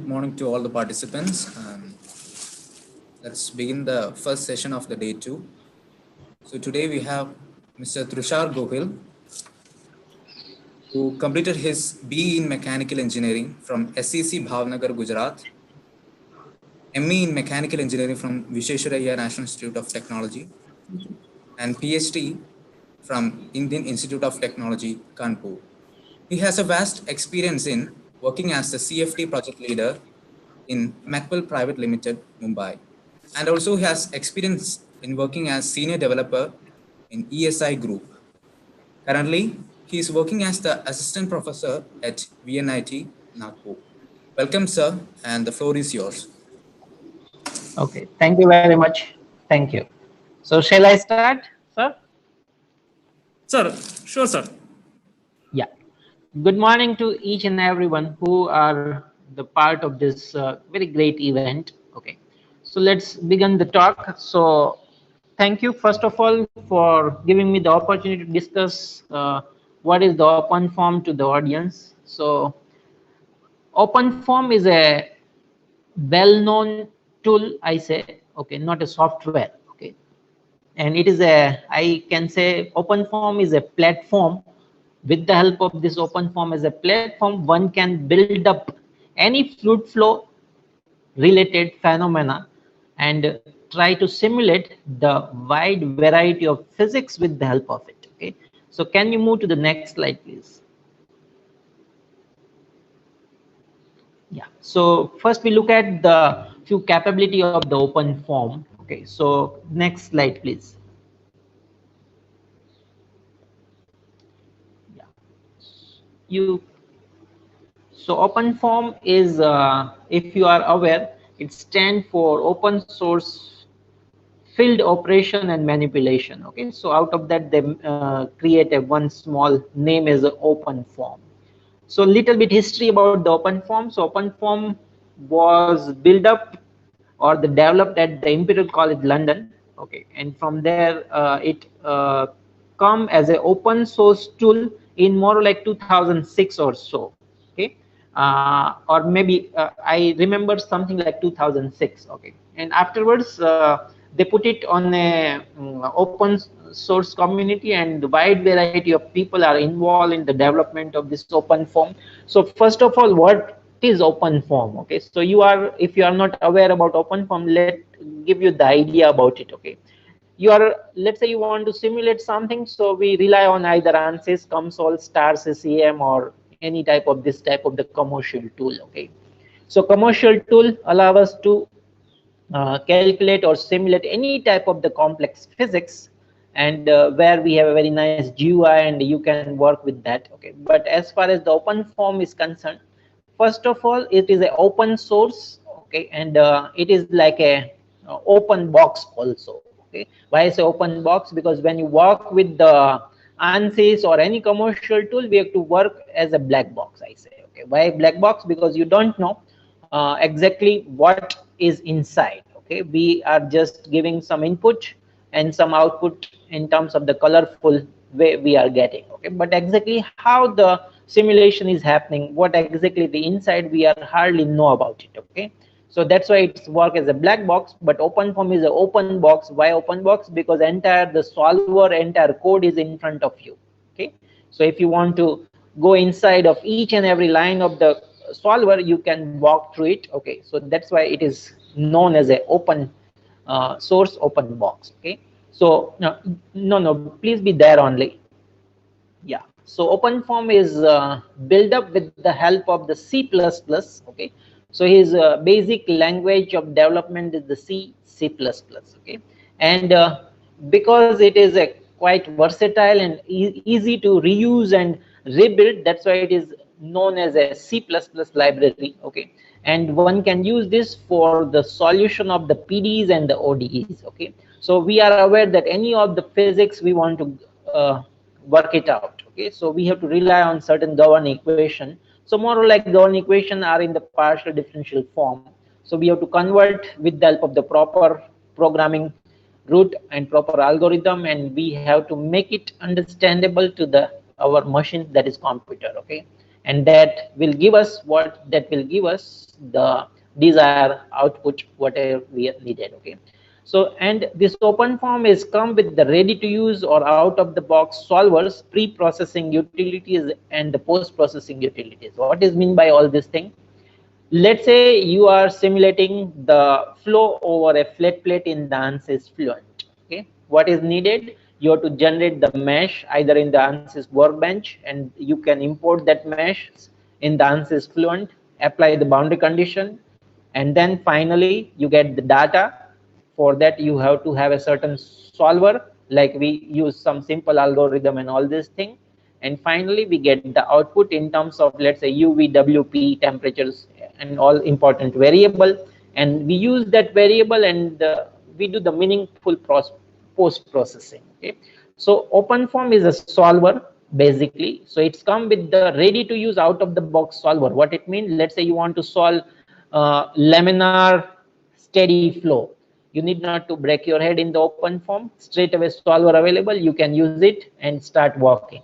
Morning to all the participants. Let's begin the first session of the day two. So today we have Mr. Trushar Gohil, who completed his BE in Mechanical Engineering from SEC Bhavnagar, Gujarat, ME in Mechanical Engineering from Vishesharaya National Institute of Technology, and PhD from Indian Institute of Technology, Kanpur. He has a vast experience in working as the CFT project leader in Macwell Private Limited, Mumbai, and also he has experience in working as senior developer in ESI Group. Currently, he is working as the assistant professor at VNIT, Nagpur. Welcome, sir, and the floor is yours. Okay, thank you very much. Thank you. So, shall I start, sir? Sir, sure, sir. Yeah. Good morning to each and everyone who are the part of this very great event. Okay. So, let's begin the talk. So, thank you, first of all, for giving me the opportunity to discuss what is the open form to the audience. So, open form is a well-known tool, I say, okay, not a software. Okay, and it is a, I can say, open form is a platform. With the help of this open form as a platform, one can build up any fluid flow related phenomena and try to simulate the wide variety of physics with the help of it. Okay, so can you move to the next slide, please? Yeah, so first we look at the few capability of the open form. Okay, so next slide, please. Yeah, you so open form is, if you are aware, it stands for open source field operation and manipulation. Okay, so out of that they create a one small name as a open form. So little bit history about the open form. So open form was built up or the developed at the Imperial College London. Okay, and from there it come as an open source tool in more like 2006 or so. Okay, or maybe I remember something like 2006. Okay, and afterwards they put it on a open source community, and the wide variety of people are involved in the development of this open form. So first of all, what is open form? Okay, so you are, if you are not aware about open form, let give you the idea about it. Okay, you are, let's say you want to simulate something, so we rely on either ANSYS, COMSOL, STAR CCM, or any type of this type of the commercial tool. Okay, so commercial tool allow us to calculate or simulate any type of the complex physics, and where we have a very nice GUI and you can work with that. Okay, but as far as the open form is concerned, first of all, it is a open source. Okay, and it is like a open box also. Okay, why I say open box? Because when you work with the ANSYS or any commercial tool, we have to work as a black box, I say. Okay, why black box? Because you don't know exactly what is inside. Okay, we are just giving some input and some output in terms of the colorful way we are getting. Okay, but exactly how the simulation is happening, what exactly the inside, we are hardly know about it. Okay, so that's why it's work as a black box. But open form is an open box. Why open box? Because entire the solver, entire code is in front of you. Okay, so if you want to go inside of each and every line of the solver, you can walk through it. Okay, so that's why it is known as a open source open box. Okay, so no, please be there only. Yeah, so open form is built up with the help of the C++. Okay, so his basic language of development is the C++. Okay, and because it is a quite versatile and easy to reuse and rebuild, that's why it is known as a C++ library. Okay, and one can use this for the solution of the PDEs and the ODEs. Okay, so we are aware that any of the physics we want to work it out. Okay, so we have to rely on certain governed equation. So more or like governed equation are in the partial differential form. So we have to convert with the help of the proper programming root and proper algorithm, and we have to make it understandable to the our machine, that is computer. Okay, and that will give us what that will give us the desired output whatever we needed. Okay, so and this open form is come with the ready to use or out of the box solvers, pre-processing utilities and the post-processing utilities. What is mean by all this thing? Let's say you are simulating the flow over a flat plate in the ANSYS Fluent. Okay, what is needed? You have to generate the mesh either in the ANSYS workbench, and you can import that mesh in the ANSYS Fluent, apply the boundary condition, and then finally you get the data. For that you have to have a certain solver, like we use some simple algorithm and all this thing, and finally we get the output in terms of, let's say, UV, WP, temperatures and all important variable, and we use that variable, and we do the meaningful post processing. Okay, so OpenFOAM is a solver basically. So it's come with the ready to use out of the box solver. What it means, let's say you want to solve laminar steady flow, you need not to break your head in the OpenFOAM, straight away solver available, you can use it and start working.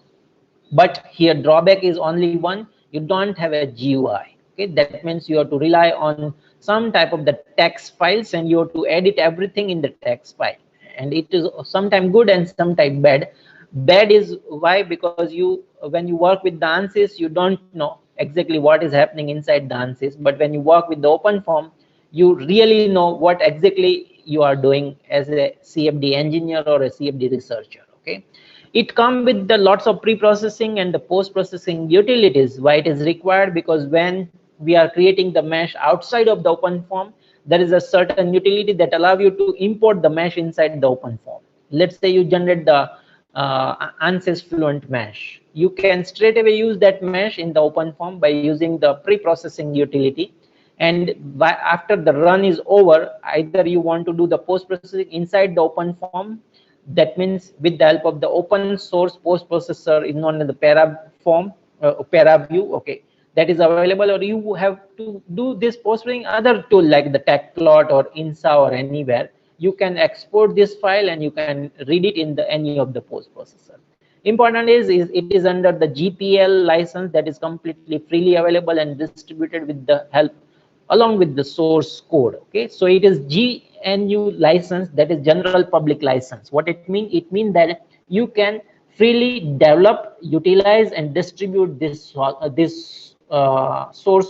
But here drawback is only one, you don't have a GUI. Okay, that means you have to rely on some type of the text files, and you have to edit everything in the text file, and it is sometimes good and sometimes bad. Bad is why? Because you, when you work with the ANSYS, you don't know exactly what is happening inside the ANSYS, but when you work with the OpenFOAM, you really know what exactly you are doing as a CFD engineer or a CFD researcher. Okay, it comes with the lots of pre-processing and the post-processing utilities. Why it is required? Because when we are creating the mesh outside of the OpenFOAM, there is a certain utility that allow you to import the mesh inside the OpenFOAM. Let's say you generate the ANSYS Fluent mesh, you can straight away use that mesh in the OpenFOAM by using the pre-processing utility, and after the run is over, either you want to do the post-processing inside the OpenFOAM. That means with the help of the open source post processor is known as the Paraform, Paraview. Okay, that is available, or you have to do this post processing other tool like the TechPlot or INSA or anywhere. You can export this file and you can read it in the any of the post processor. Important is it is under the GPL license that is completely freely available and distributed with the help along with the source code. Okay, so it is GNU license, that is general public license. What it means? It means that you can freely develop, utilize and distribute this source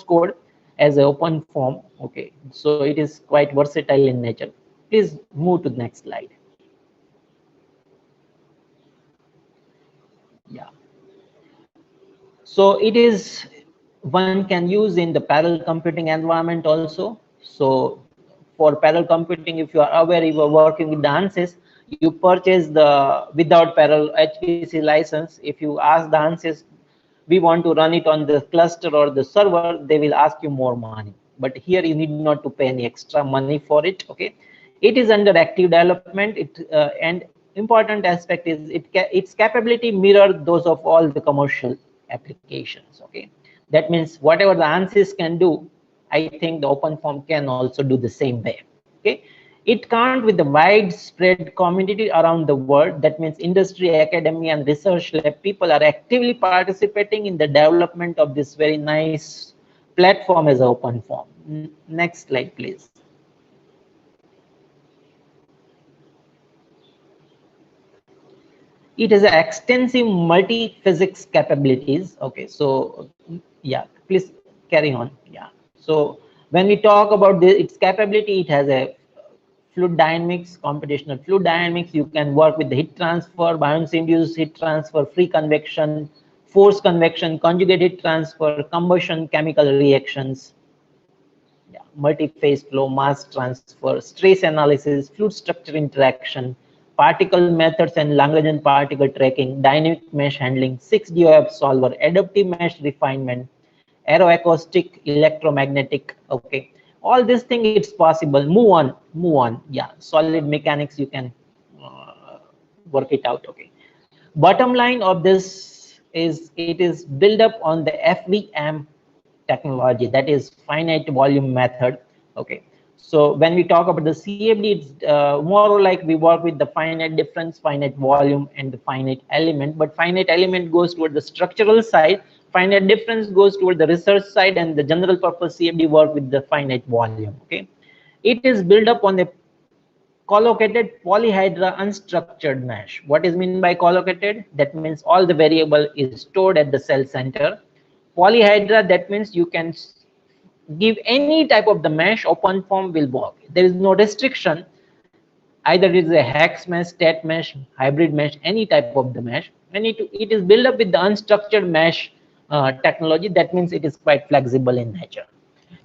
code as an open form. Okay, so it is quite versatile in nature. Please move to the next slide. Yeah, so it is, one can use in the parallel computing environment also. So for parallel computing, if you are aware, you are working with the ANSYS, you purchase the without parallel HPC license. If you ask the ANSYS, we want to run it on the cluster or the server, they will ask you more money. But here you need not to pay any extra money for it. Okay, it is under active development. And important aspect is its capability mirror those of all the commercial applications. Okay, that means whatever the ANSYS can do, I think the OpenFOAM can also do the same way. Okay, it comes with the widespread community around the world. That means industry, academia and research lab people are actively participating in the development of this very nice platform as OpenFOAM. Next slide, please. It has extensive multi-physics capabilities. Okay, so yeah, please carry on. Yeah, so when we talk about its capability, it has a fluid dynamics, computational fluid dynamics. You can work with the heat transfer, Boussinesq-induced heat transfer, free convection, forced convection, conjugate heat transfer, combustion, chemical reactions, yeah, multi-phase flow, mass transfer, stress analysis, fluid structure interaction, particle methods and Lagrangian particle tracking, dynamic mesh handling, 6DOF solver, adaptive mesh refinement, aeroacoustic, electromagnetic. Okay, all these things it's possible. Move on. Yeah, solid mechanics, you can work it out. Okay, bottom line of this is it is built up on the FVM technology, that is finite volume method. Okay, so when we talk about the CFD, it's more like we work with the finite difference, finite volume and the finite element, but finite element goes toward the structural side, Finite difference goes toward the research side, and the general purpose CFD work with the finite volume. Okay, it is built up on a collocated polyhedra unstructured mesh. What is meant by collocated? That means all the variable is stored at the cell center. Polyhedra, that means you can give any type of the mesh, open form will work. There is no restriction. Either it is a hex mesh, stat mesh, hybrid mesh, any type of the mesh, and it is built up with the unstructured mesh technology. That means it is quite flexible in nature.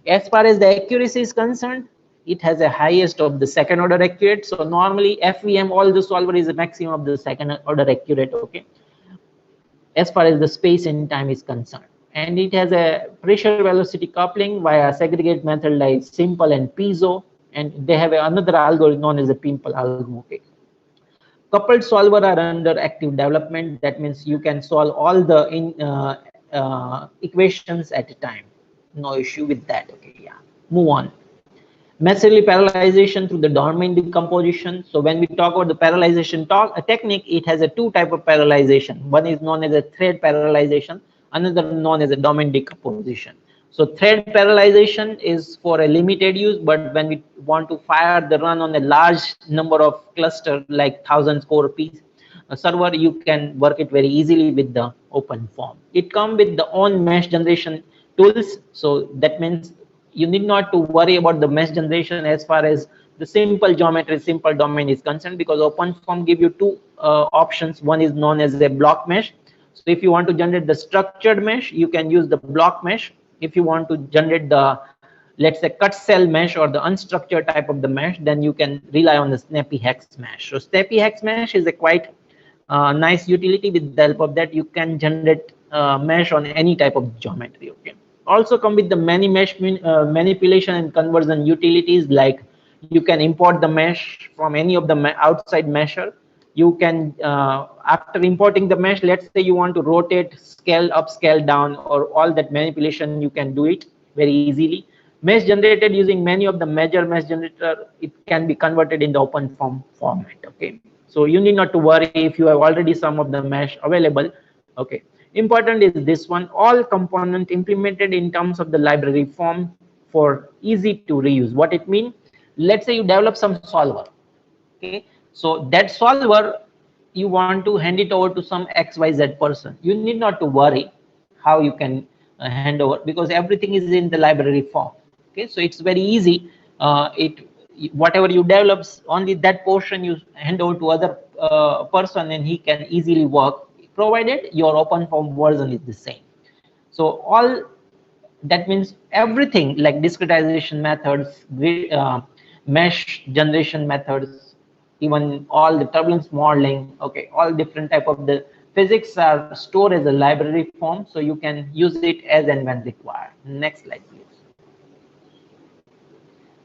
As far as the accuracy is concerned, it has a highest of the second order accurate. So normally FVM, all the solver is a maximum of the second order accurate. Okay, as far as the space and time is concerned, and it has a pressure velocity coupling via segregate method like simple and piezo, and they have another algorithm known as a pimple algorithm. Okay, coupled solver are under active development. That means you can solve all the equations at a time, no issue with that. Okay, yeah, move on. Massively parallelization through the domain decomposition. So when we talk about the parallelization technique, it has a two type of parallelization. One is known as a thread parallelization, another known as a domain decomposition. So thread parallelization is for a limited use, but when we want to fire the run on a large number of cluster like 1,000 core piece server, you can work it very easily with the open form. It comes with the own mesh generation tools. So that means you need not to worry about the mesh generation as far as the simple geometry, simple domain is concerned, because OpenFOAM give you two options. One is known as a block mesh. So if you want to generate the structured mesh, you can use the block mesh. If you want to generate the, let's say, cut cell mesh or the unstructured type of the mesh, then you can rely on the Snappy Hex mesh. So Snappy Hex mesh is a quite nice utility. With the help of that, you can generate mesh on any type of geometry. Okay, also come with the many mesh manipulation and conversion utilities, like you can import the mesh from any of the outside mesher. You can after importing the mesh, let's say you want to rotate, scale up, scale down, or all that manipulation, you can do it very easily. Mesh generated using many of the major mesh generator, it can be converted in the open form format. Okay, so you need not to worry if you have already some of the mesh available. Okay, important is this one, all component implemented in terms of the library form for easy to reuse. What it means, let's say you develop some solver. Okay, so that solver you want to hand it over to some XYZ person. You need not to worry how you can hand over, because everything is in the library form. Okay, so it's very easy. Whatever you develop, only that portion you hand over to other person, and he can easily work, provided your open form version is the same. So all that means everything like discretization methods, mesh generation methods, even all the turbulence modeling, okay, all different type of the physics are stored as a library form, so you can use it as and when required. Next slide, please.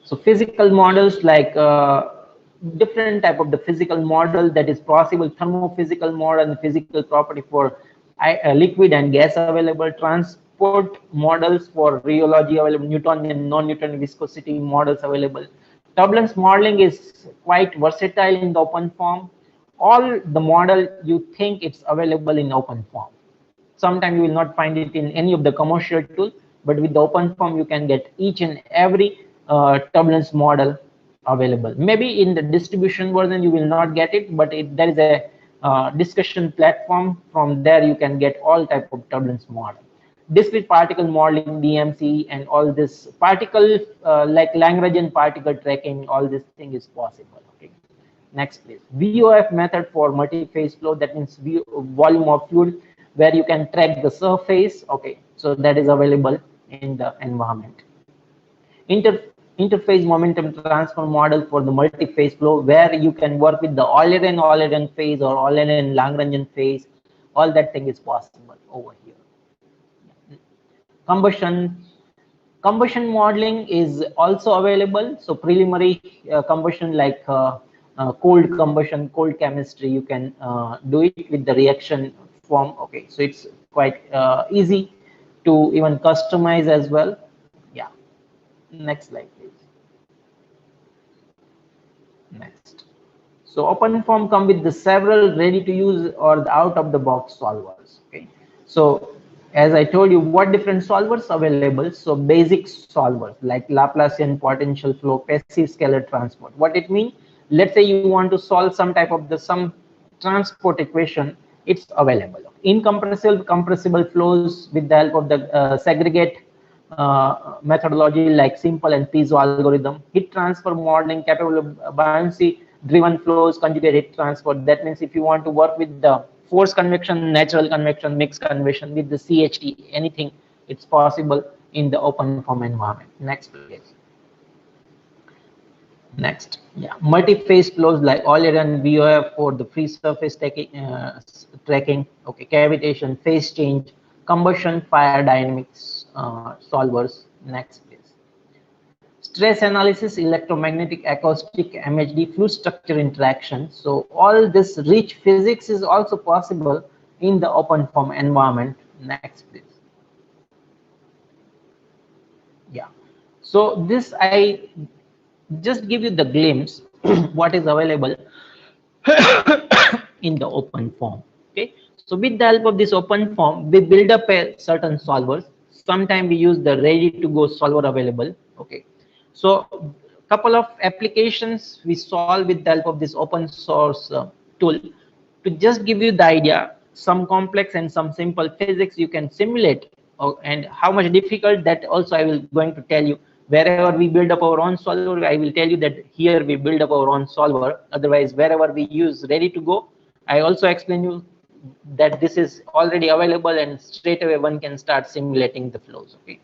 So physical models, like different type of the physical model that is possible, thermophysical model and physical property for liquid and gas available, transport models for rheology available, Newtonian and non-Newtonian viscosity models available. Turbulence modeling is quite versatile in the open form. All the model you think it's available in open form. Sometimes you will not find it in any of the commercial tools, but with the open form you can get each and every turbulence model available. Maybe in the distribution version you will not get it, but there is a discussion platform. From there you can get all type of turbulence model. Discrete particle modeling, DMC, and all this particle like Lagrangian particle tracking, all this thing is possible. Okay, next please. VOF method for multi-phase flow, that means volume of fluid, where you can track the surface. Okay, so that is available in the environment. Interface momentum transfer model for the multi-phase flow, where you can work with the Eulerian phase or Eulerian Lagrangian phase. All that thing is possible over here. Combustion modeling is also available. So preliminary combustion, like cold combustion, cold chemistry, you can do it with the reaction form. Okay, so it's quite easy to even customize as well. Yeah, next slide please. Next. So OpenFOAM come with the several ready to use or the out of the box solvers. Okay, so as I told you, what different solvers available. So basic solvers like Laplacian potential flow, passive scalar transport. What it means? Let's say you want to solve some type of some transport equation. It's available. Incompressible, compressible flows with the help of the segregate methodology like simple and piezo algorithm. Heat transfer modeling capable of buoyancy driven flows, conjugate heat transport. That means if you want to work with the forced convection, natural convection, mixed convection with the CHT, anything, it's possible in the open form environment. Next please. Next, yeah, multi-phase flows like Euler VOF for the free surface tracking, okay, cavitation, phase change, combustion, fire dynamics solvers. Next, please. Stress analysis, electromagnetic, acoustic, MHD, fluid structure interaction. So all this rich physics is also possible in the open form environment. Next, please. Yeah. So this I just give you the glimpse what is available in the open form. Okay, so with the help of this open form, we build up a certain solvers. Sometimes we use the ready to go solver available. Okay, so couple of applications we solve with the help of this open source tool. To just give you the idea, some complex and some simple physics you can simulate, and how much difficult, that also I will going to tell you. Wherever we build up our own solver, I will tell you that here we build up our own solver. Otherwise, wherever we use ready to go, I also explain you that this is already available and straight away one can start simulating the flows. Okay,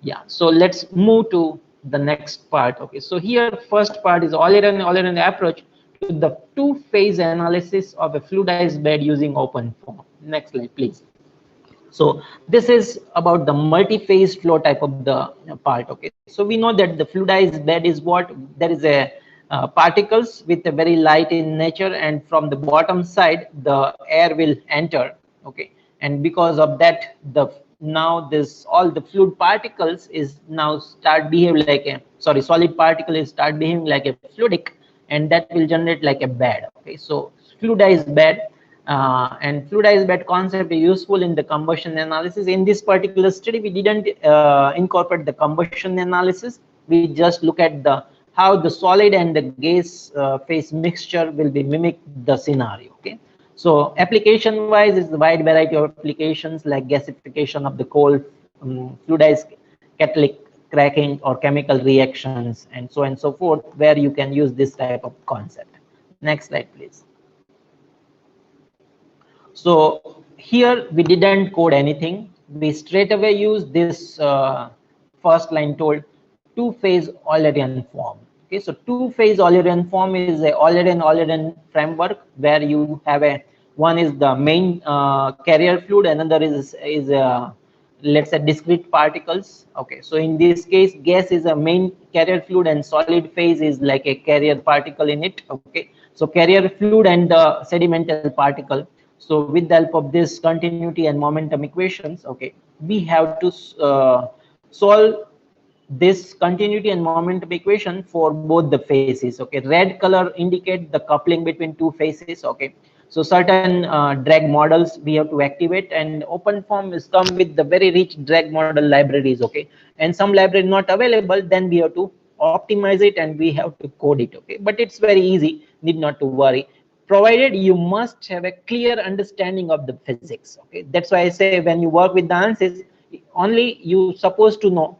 yeah, so let's move to the next part. Okay, so here first part is Euler approach to the two-phase analysis of a fluidized bed using open form. Next slide please. So this is about the multi-phase flow type of the part. Okay, so we know that the fluidized bed is what, there is a particles with a very light in nature, and from the bottom side the air will enter. Okay, and because of that, the now this all the fluid particles is now start behave like a, sorry, solid particle is start behaving like a fluidic, and that will generate like a bed. Okay, so fluidized bed. And fluidized bed concept is useful in the combustion analysis. In this particular study, we didn't incorporate the combustion analysis. We just look at the how the solid and the gas phase mixture will be mimic the scenario. Okay, so application wise is the wide variety of applications like gasification of the coal, fluidized catalytic cracking or chemical reactions, and so on and so forth, where you can use this type of concept. Next slide please. So here we didn't code anything. We straight away use this first line told two-phase Eulerian form. Okay, so two-phase Eulerian form is a Eulerian framework where you have a, one is the main carrier fluid, another is let's say discrete particles. Okay, so in this case gas is a main carrier fluid and solid phase is like a carrier particle in it. Okay, so carrier fluid and the sedimental particle. So with the help of this continuity and momentum equations, okay, we have to solve this continuity and momentum equation for both the phases. Okay, red color indicate the coupling between two phases. Okay, so certain drag models we have to activate, and open form is come with the very rich drag model libraries. Okay, and some library not available, then we have to optimize it and we have to code it. Okay, but it's very easy, need not to worry, provided you must have a clear understanding of the physics. Okay, that's why I say when you work with the ANSYS, only you supposed to know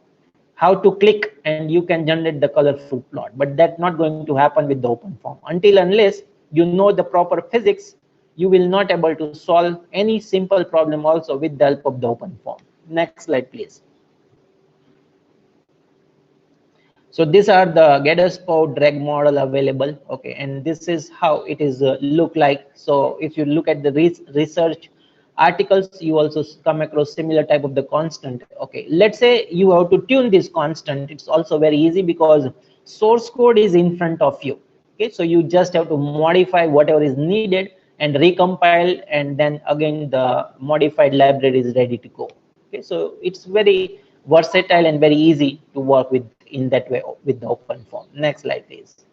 how to click and you can generate the colorful plot, but that's not going to happen with the open form. Until unless you know the proper physics, you will not able to solve any simple problem also with the help of the open form. Next slide please. So these are the Geddes-Pau drag model available. Okay, and this is how it is look like. So if you look at the research articles, you also come across similar type of the constant. Okay, let's say you have to tune this constant. It's also very easy because source code is in front of you. Okay, so you just have to modify whatever is needed and recompile, and then again the modified library is ready to go. Okay, so it's very versatile and very easy to work with in that way with the open form. Next slide please.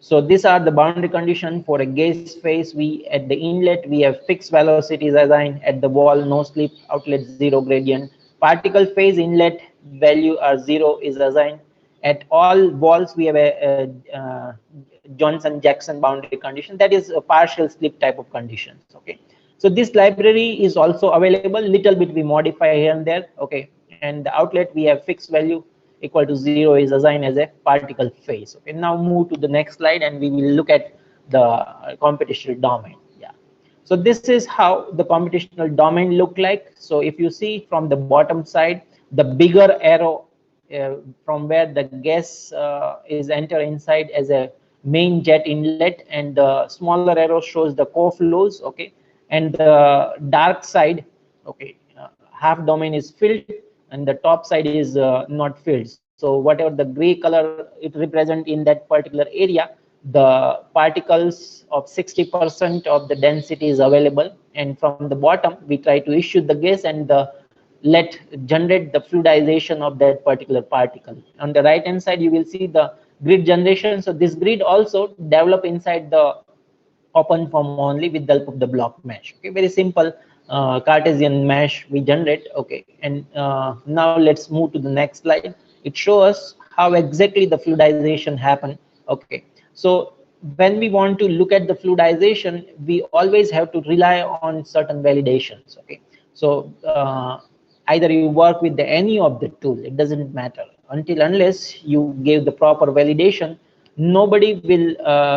So these are the boundary condition for a gas phase. We at the inlet we have fixed velocities assigned, at the wall no slip, outlet zero gradient. Particle phase inlet value are zero is assigned. At all walls we have a Johnson-Jackson boundary condition, that is a partial slip type of conditions. Okay, so this library is also available, little bit we modify here and there. Okay, and the outlet we have fixed value equal to zero is assigned as a particle phase. Okay, now move to the next slide and we will look at the computational domain. Yeah, so this is how the computational domain look like. So if you see from the bottom side, the bigger arrow from where the gas is enter inside as a main jet inlet, and the smaller arrow shows the co-flows. Okay, and the dark side, okay, half domain is filled and the top side is not filled. So whatever the gray color it represent in that particular area, the particles of 60% of the density is available, and from the bottom we try to issue the gas and let generate the fluidization of that particular particle. On the right hand side you will see the grid generation. So this grid also develop inside the open form only with the help of the block mesh. Okay, very simple Cartesian mesh we generate. Okay, and now let's move to the next slide. It shows how exactly the fluidization happen. Okay, so when we want to look at the fluidization, we always have to rely on certain validations. Okay, so either you work with any of the tool, it doesn't matter, until unless you give the proper validation, nobody will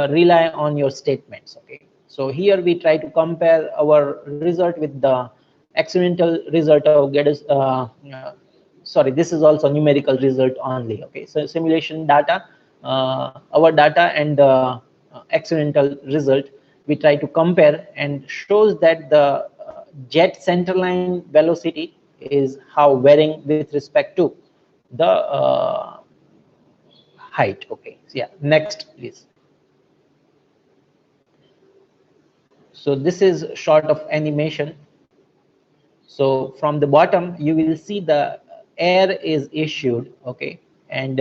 rely on your statements. Okay, so here we try to compare our result with the experimental result of sorry, this is also numerical result only. Okay, so simulation data, our data and the experimental result we try to compare, and shows that the jet centerline velocity is how varying with respect to the height. Okay, so yeah, next please. So this is short of animation. So from the bottom you will see the air is issued. Okay, and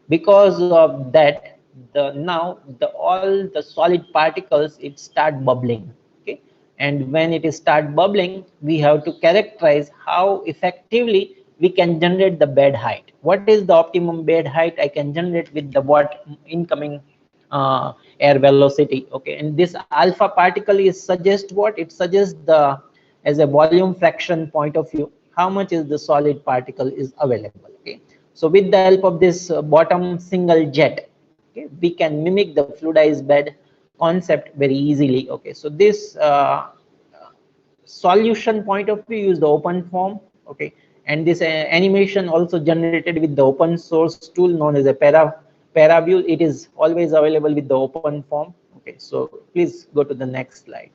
because of that, now all the solid particles it start bubbling. Okay, and when it is start bubbling, we have to characterize how effectively we can generate the bed height. What is the optimum bed height I can generate with the what incoming air velocity? Okay, and this alpha particle is suggest what it suggests, the as a volume fraction point of view, how much is the solid particle is available. Okay, so with the help of this bottom single jet, okay, we can mimic the fluidized bed concept very easily. Okay, so this solution point of view is the open form. Okay, and this animation also generated with the open source tool known as a Paraview. It is always available with the open form. Okay, so please go to the next slide.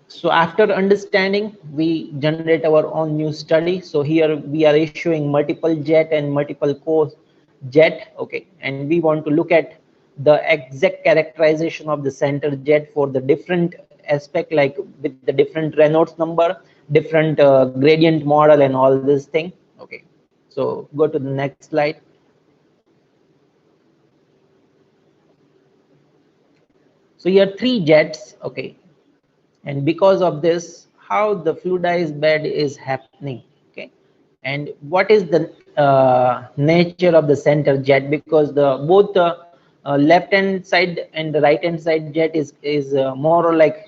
So after understanding, we generate our own new study. So here we are issuing multiple jet and multiple core jet. Okay, and we want to look at the exact characterization of the center jet for the different aspect, like with the different Reynolds number, different gradient model and all this thing. Okay, so go to the next slide. So here are 3 jets. Okay, and because of this, how the fluidized bed is happening. Okay, and what is the nature of the center jet, because the both the left hand side and the right hand side jet is more or like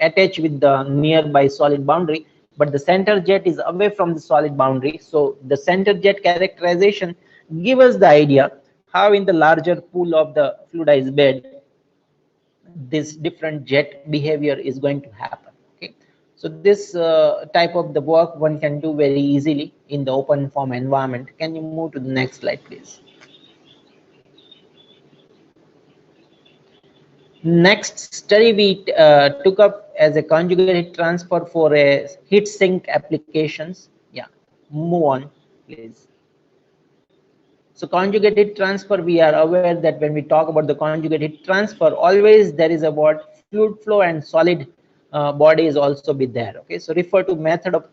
attached with the nearby solid boundary, but the center jet is away from the solid boundary. So the center jet characterization give us the idea how in the larger pool of the fluidized bed this different jet behavior is going to happen. Okay, so this type of the work one can do very easily in the open form environment. Can you move to the next slide please? Next study we took up as a conjugated transfer for a heat sink applications. Yeah, move on please. So conjugated transfer, we are aware that when we talk about the conjugated transfer, always there is about fluid flow and solid body is also be there. Okay, so refer to method of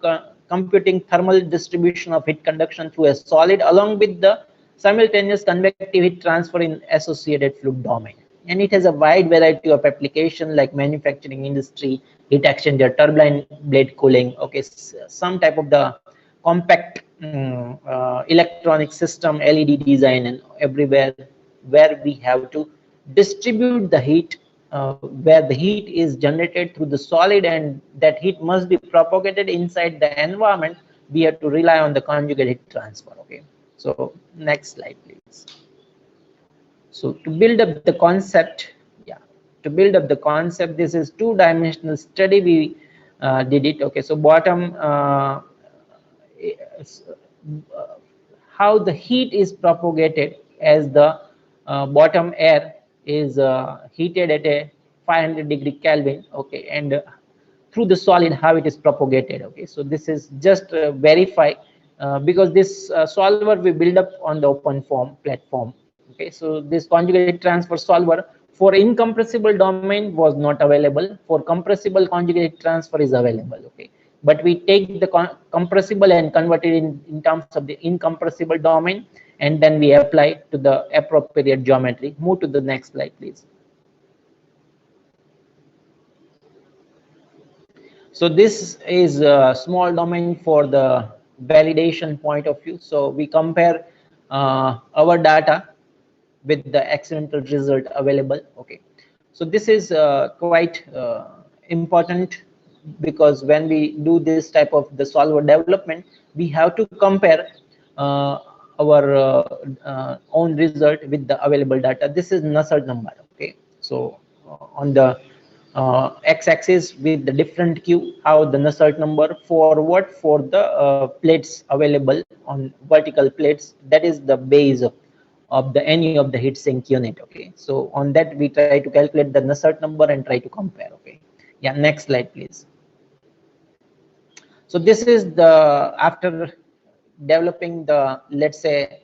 computing thermal distribution of heat conduction through a solid along with the simultaneous convective heat transfer in associated fluid domain. And it has a wide variety of application like manufacturing industry, heat exchanger, turbine blade cooling, okay, some type of the compact electronic system, LED design, and everywhere where we have to distribute the heat, where the heat is generated through the solid and that heat must be propagated inside the environment. We have to rely on the conjugate heat transfer. Okay, so next slide please. So to build up the concept, yeah, to build up the concept, this is two-dimensional study we did it. Okay, so bottom how the heat is propagated as the bottom air is heated at a 500 degree Kelvin. Okay, and through the solid how it is propagated. Okay, so this is just verify because this solver we build up on the OpenFOAM platform. Okay, so this conjugate transfer solver for incompressible domain was not available. For compressible conjugate transfer is available. Okay, but we take the compressible and convert it in terms of the incompressible domain, and then we apply to the appropriate geometry. Move to the next slide please. So this is a small domain for the validation point of view. So we compare our data with the accidental result available. Okay, so this is quite important because when we do this type of the solver development, we have to compare our own result with the available data. This is Nusselt number. Okay, so on the x-axis with the different Q, how the Nusselt number for what, for the plates available on vertical plates, that is the base of the any of the heat sink unit. Okay, so on that we try to calculate the Nusselt number and try to compare. Okay, yeah, next slide please. So this is the after developing the, let's say,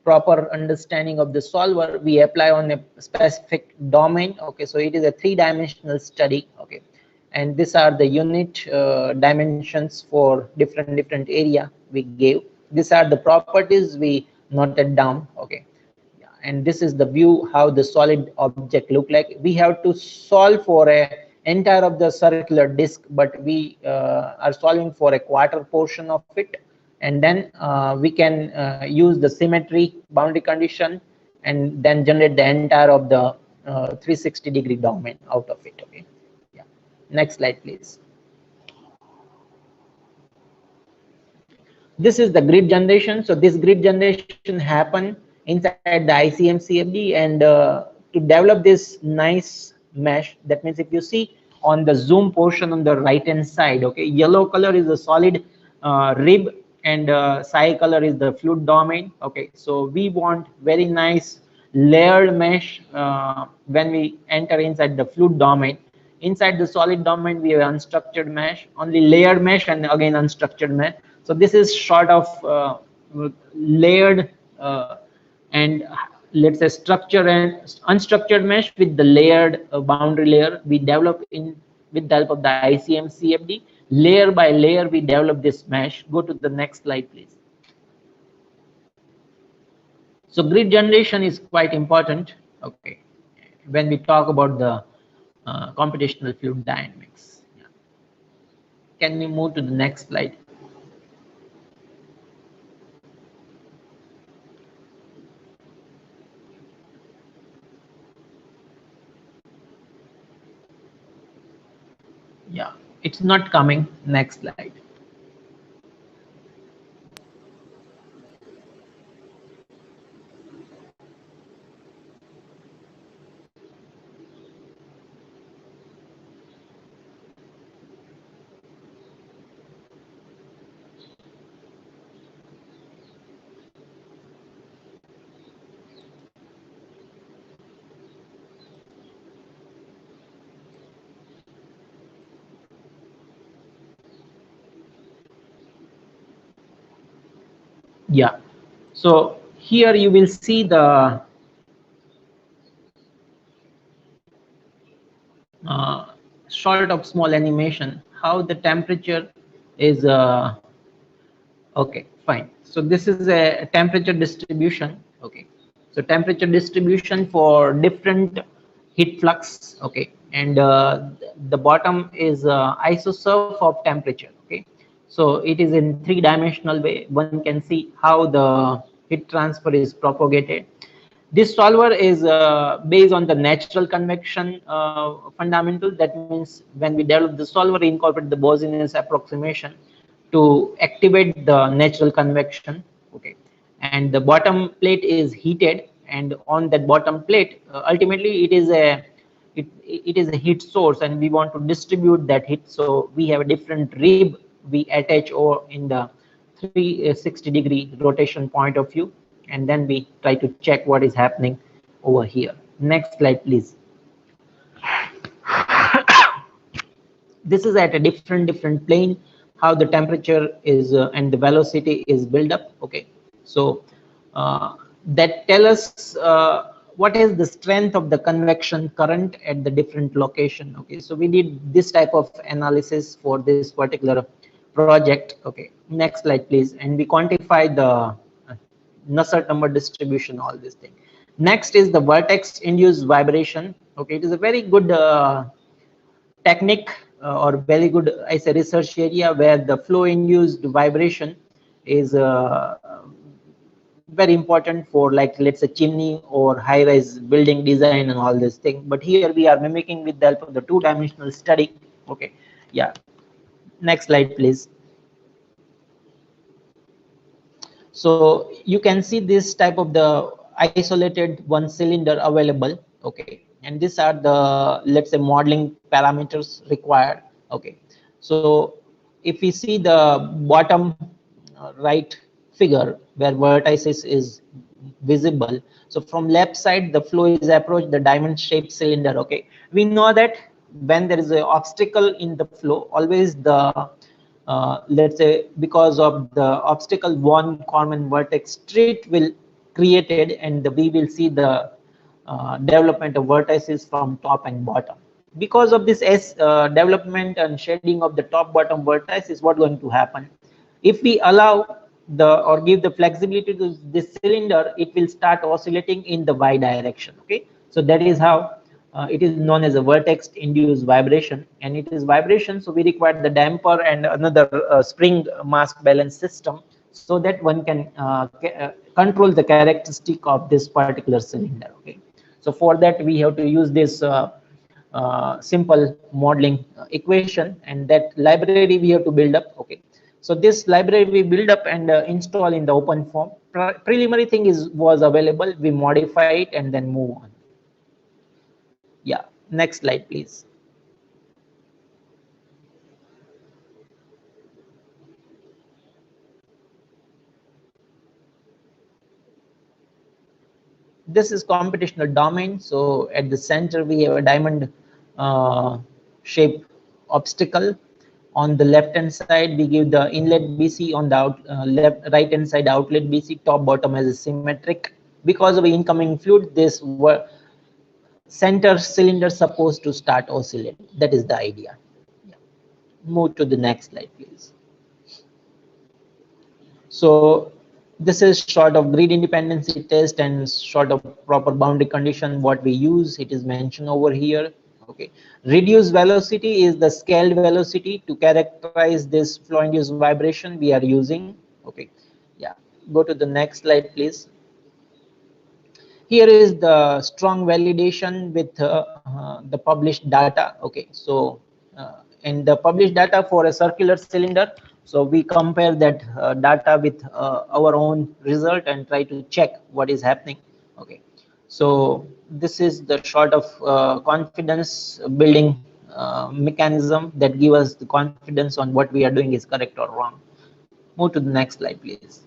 proper understanding of the solver, we apply on a specific domain. Okay, so it is a three-dimensional study. Okay, and these are the unit dimensions for different area we gave. These are the properties we noted down. Okay, and this is the view how the solid object look like. We have to solve for a entire of the circular disk, but we are solving for a quarter portion of it, and then we can use the symmetry boundary condition and then generate the entire of the 360 degree domain out of it. Okay, yeah, next slide please. This is the grid generation. So this grid generation happen inside the ICM CFD, and to develop this nice mesh, that means if you see on the zoom portion on the right hand side, okay, yellow color is the solid rib and psi color is the fluid domain. Okay, so we want very nice layered mesh when we enter inside the fluid domain. Inside the solid domain we have unstructured mesh, only layered mesh, and again unstructured mesh. So this is sort of layered and let's say structure and unstructured mesh with the layered boundary layer we develop in with the help of the ICM CFD. Layer by layer we develop this mesh. Go to the next slide please. So grid generation is quite important, okay, when we talk about the computational fluid dynamics. Yeah. Can we move to the next slide? Yeah, it's not coming. Next slide. Yeah, so here you will see the sort of small animation how the temperature is Okay, fine. So this is a temperature distribution. Okay, so temperature distribution for different heat flux. Okay, and the bottom is isosurf of temperature. Okay, so it is in three-dimensional way. One can see how the heat transfer is propagated. This solver is based on the natural convection fundamental. That means when we develop the solver, we incorporate the Bose-Einstein approximation to activate the natural convection. Okay, and the bottom plate is heated, and on that bottom plate, ultimately it is a heat source, and we want to distribute that heat. So we have a different rib we attach or in the 360-degree rotation point of view, and then we try to check what is happening over here. Next slide, please. This is at a different plane how the temperature is and the velocity is built up. Okay, so that tell us what is the strength of the convection current at the different location. Okay, so we did this type of analysis for this particular project. Okay, next slide please. And we quantify the Nusselt number distribution, all this thing. Next is the vertex induced vibration. Okay, it is a very good technique or very good, I say, research area where the flow induced vibration is very important for, like, let's say chimney or high rise building design and all this thing. But here we are mimicking with the help of the two-dimensional study. Okay, yeah, next slide please. So you can see this type of the isolated one cylinder available. Okay, and these are the, let's say, modeling parameters required. Okay, so if we see the bottom right figure where vertices is visible, so from left side the flow is approached the diamond shaped cylinder. Okay, we know that when there is an obstacle in the flow, always the let's say because of the obstacle, one common vertex street will created, and we will see the development of vertices from top and bottom. Because of this development and shading of the top bottom vertex is what going to happen. If we allow the or give the flexibility to this cylinder, it will start oscillating in the y direction. Okay, so that is how it is known as a vertex induced vibration, and it is vibration, so we require the damper and another spring mass balance system so that one can control the characteristic of this particular cylinder. Okay, so for that we have to use this simple modeling equation, and that library we have to build up. Okay, so this library we build up and install in the open form. Preliminary thing was available, we modify it and then move on. Yeah, next slide please. This is computational domain. So at the center we have a diamond shaped obstacle. On the left hand side we give the inlet BC, on the right hand side outlet BC, top bottom as a symmetric. Because of the incoming fluid, this center cylinder supposed to start oscillate. That is the idea. Yeah. Move to the next slide please. So this is sort of grid independency test and sort of proper boundary condition what we use. It is mentioned over here. Okay, reduced velocity is the scaled velocity to characterize this flow induced vibration we are using. Okay, yeah, go to the next slide please. Here is the strong validation with the published data. Okay, so in the published data for a circular cylinder, so we compare that data with our own result and try to check what is happening. Okay, so this is the sort of confidence building mechanism that give us the confidence on what we are doing is correct or wrong. Move to the next slide please.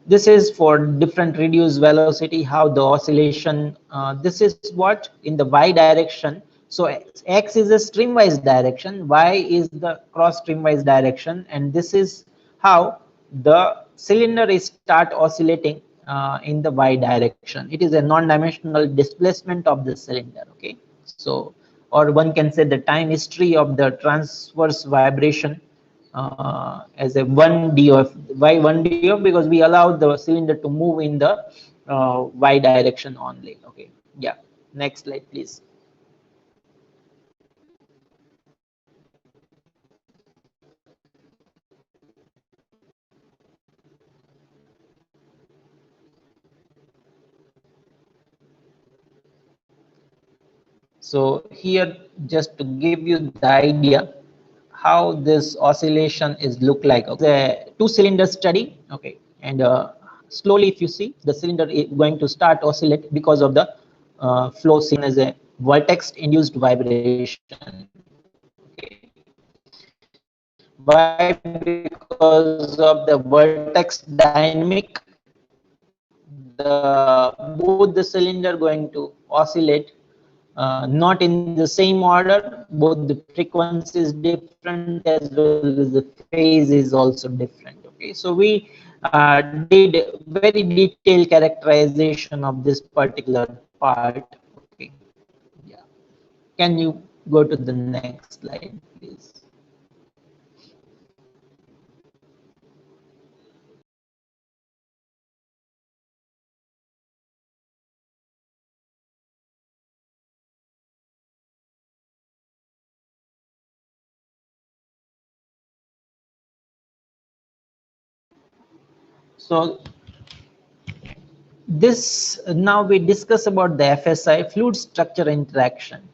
This is for different reduced velocity, how the oscillation, this is what in the y direction. So x is a streamwise direction, y is the cross streamwise direction, and this is how the cylinder is start oscillating in the y direction. It is a non-dimensional displacement of the cylinder. Okay, so or one can say the time history of the transverse vibration as a 1DOF. Why 1DOF? Because we allow the cylinder to move in the y direction only. Okay, yeah. Next slide, please. So here, just to give you the idea how this oscillation is look like. Okay. The two-cylinder study. Okay, and slowly, if you see, the cylinder is going to start oscillate because of the flow seen as a vortex-induced vibration. Okay. Why? Because of the vortex dynamic, both the cylinder going to oscillate, not in the same order. Both the frequency is different as well as the phase is also different. Okay, so we did very detailed characterization of this particular part. Okay, yeah. Can you go to the next slide, please? So this, now we discuss about the FSI, fluid structure interaction.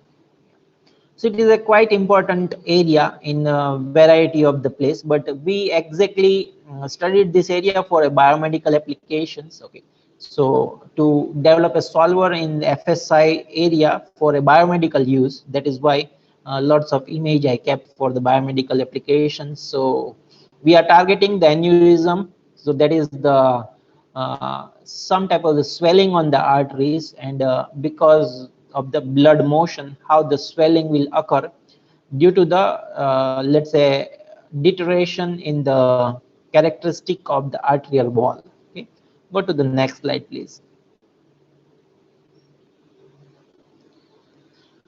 So it is a quite important area in a variety of the place, but we exactly studied this area for a biomedical applications. Okay, so to develop a solver in the FSI area for a biomedical use, that is why lots of image I kept for the biomedical applications. So we are targeting the aneurysm. So that is the some type of the swelling on the arteries, and because of the blood motion, how the swelling will occur due to the let's say deterioration in the characteristic of the arterial wall. Okay, go to the next slide, please.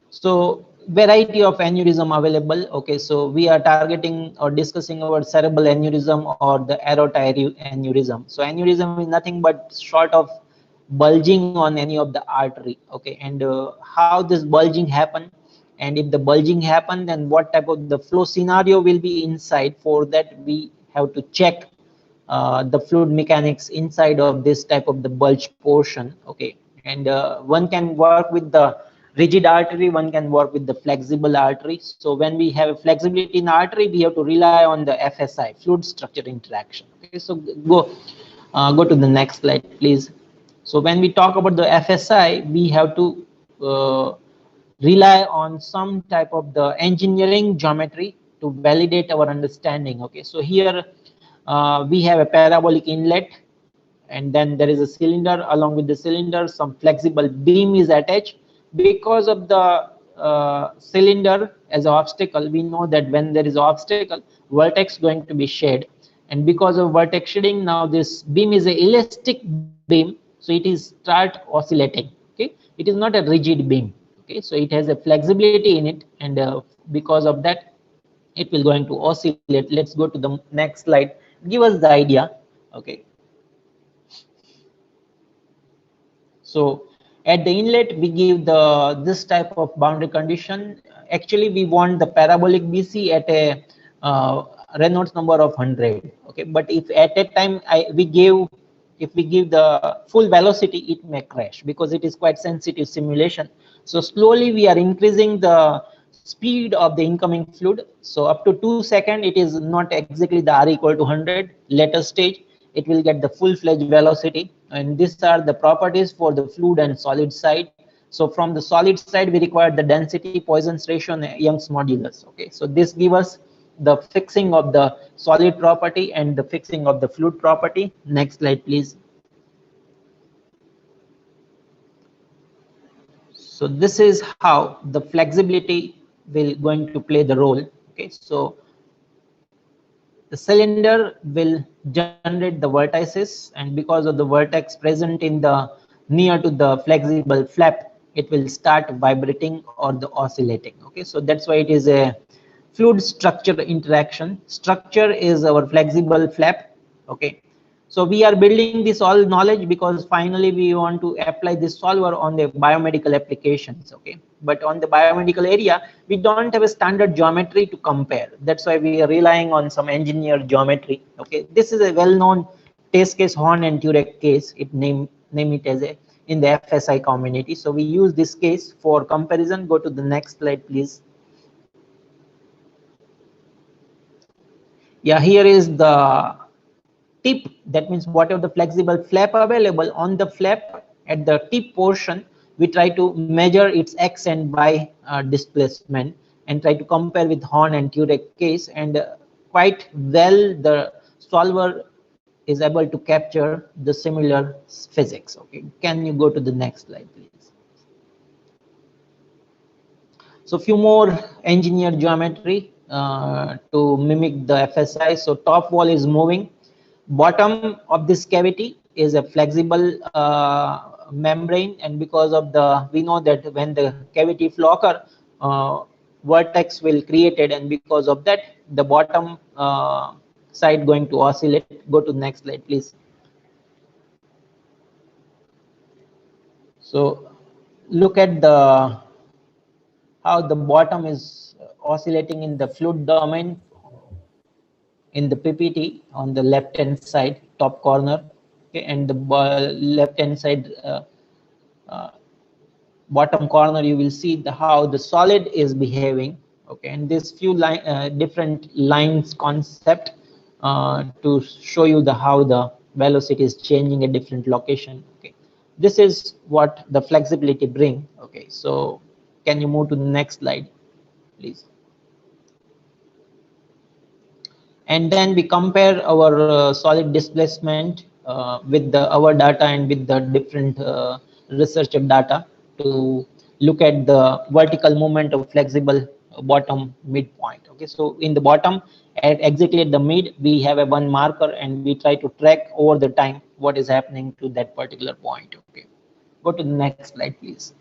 So variety of aneurysm available. Okay, so we are targeting or discussing about cerebral aneurysm or the aortic aneurysm. So aneurysm is nothing but short of bulging on any of the artery. Okay, and how this bulging happen, and if the bulging happen, then what type of the flow scenario will be inside. For that we have to check the fluid mechanics inside of this type of the bulge portion. Okay, and one can work with the rigid artery, one can work with the flexible artery. So when we have a flexibility in artery, we have to rely on the FSI, fluid structure interaction. Okay, so go to the next slide, please. So when we talk about the FSI, we have to rely on some type of the engineering geometry to validate our understanding. Okay, so here we have a parabolic inlet, and then there is a cylinder. Along with the cylinder, some flexible beam is attached. Because of the cylinder as an obstacle, we know that when there is obstacle, vertex going to be shed, and because of vertex shedding, now this beam is a elastic beam, so it is start oscillating. Okay, it is not a rigid beam. Okay, so it has a flexibility in it, and because of that it will going to oscillate. Let's go to the next slide, give us the idea. Okay, so at the inlet we give the this type of boundary condition. Actually we want the parabolic BC at a Reynolds number of 100. Okay, but if at that time if we give the full velocity, it may crash because it is quite sensitive simulation. So slowly we are increasing the speed of the incoming fluid. So up to 2 seconds, it is not exactly the R equal to 100. Later stage, it will get the full-fledged velocity. And these are the properties for the fluid and solid side. So from the solid side, we require the density, Poisson's ratio, and Young's modulus. Okay, so this gives us the fixing of the solid property and the fixing of the fluid property. Next slide, please. So this is how the flexibility will going to play the role. Okay, so the cylinder will generate the vertices, and because of the vertex present in the near to the flexible flap, it will start vibrating or the oscillating. Okay, so that's why it is a fluid structure interaction. Structure is our flexible flap. Okay, so we are building this all knowledge because finally we want to apply this solver on the biomedical applications. Okay, but on the biomedical area we don't have a standard geometry to compare. That's why we are relying on some engineered geometry. Okay, this is a well-known test case, Horn and Turek case. It name it as a in the FSI community. So we use this case for comparison. Go to the next slide, please. Yeah, here is the tip. That means whatever the flexible flap available on the flap at the tip portion, we try to measure its x and y displacement and try to compare with Horn and Turek case, and quite well the solver is able to capture the similar physics. Okay, can you go to the next slide, please? So few more engineered geometry to mimic the FSI. So top wall is moving. Bottom of this cavity is a flexible membrane, and because of the, we know that when the cavity flow occur, vertex will created, and because of that the bottom side going to oscillate. Go to the next slide, please. So look at the how the bottom is oscillating in the fluid domain in the PPT on the left hand side top corner. Okay, and the left hand side bottom corner you will see how the solid is behaving. Okay, and this few different lines concept to show you how the velocity is changing at different location. Okay, this is what the flexibility bring. Okay, so can you move to the next slide, please? And then we compare our solid displacement with our data and with the different researcher data to look at the vertical movement of flexible bottom midpoint. Okay, so in the bottom at exactly at the mid we have a one marker, and we try to track over the time what is happening to that particular point. Okay, go to the next slide, please.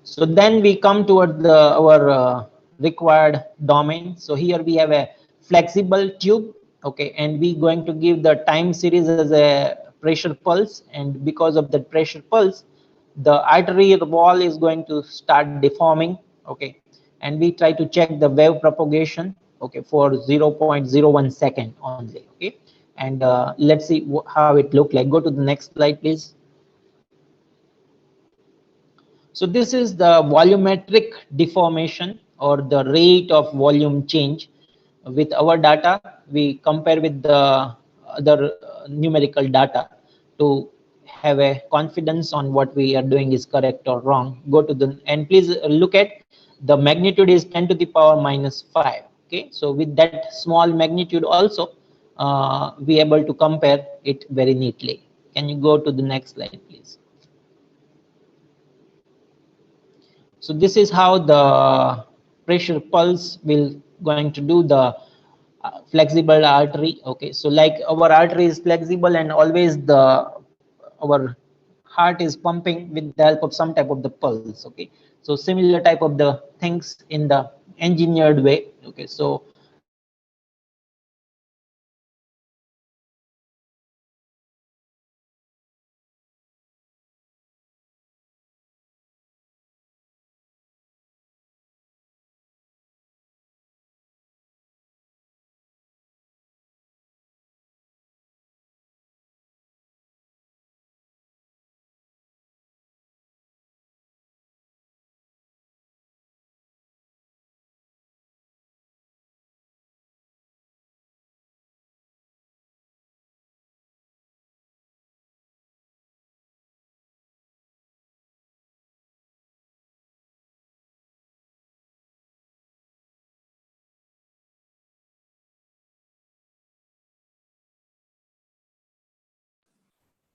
So then we come toward our required domain. So here we have a flexible tube. Okay, and we going to give the time series as a pressure pulse, and because of that pressure pulse the artery wall is going to start deforming. Okay, and we try to check the wave propagation. Okay, for 0.01 second only. Okay, and let's see how it look like. Go to the next slide, please. So this is the volumetric deformation or the rate of volume change. With our data, we compare with the other numerical data to have a confidence on what we are doing is correct or wrong. Go to the, and please look at the magnitude is 10 to the power minus 5. Okay, so with that small magnitude also we able to compare it very neatly. Can you go to the next slide, please? So this is how the pressure pulse will going to do the flexible artery. Okay, so like our artery is flexible and always our heart is pumping with the help of some type of the pulse. Okay, so similar type of the things in the engineered way. Okay, so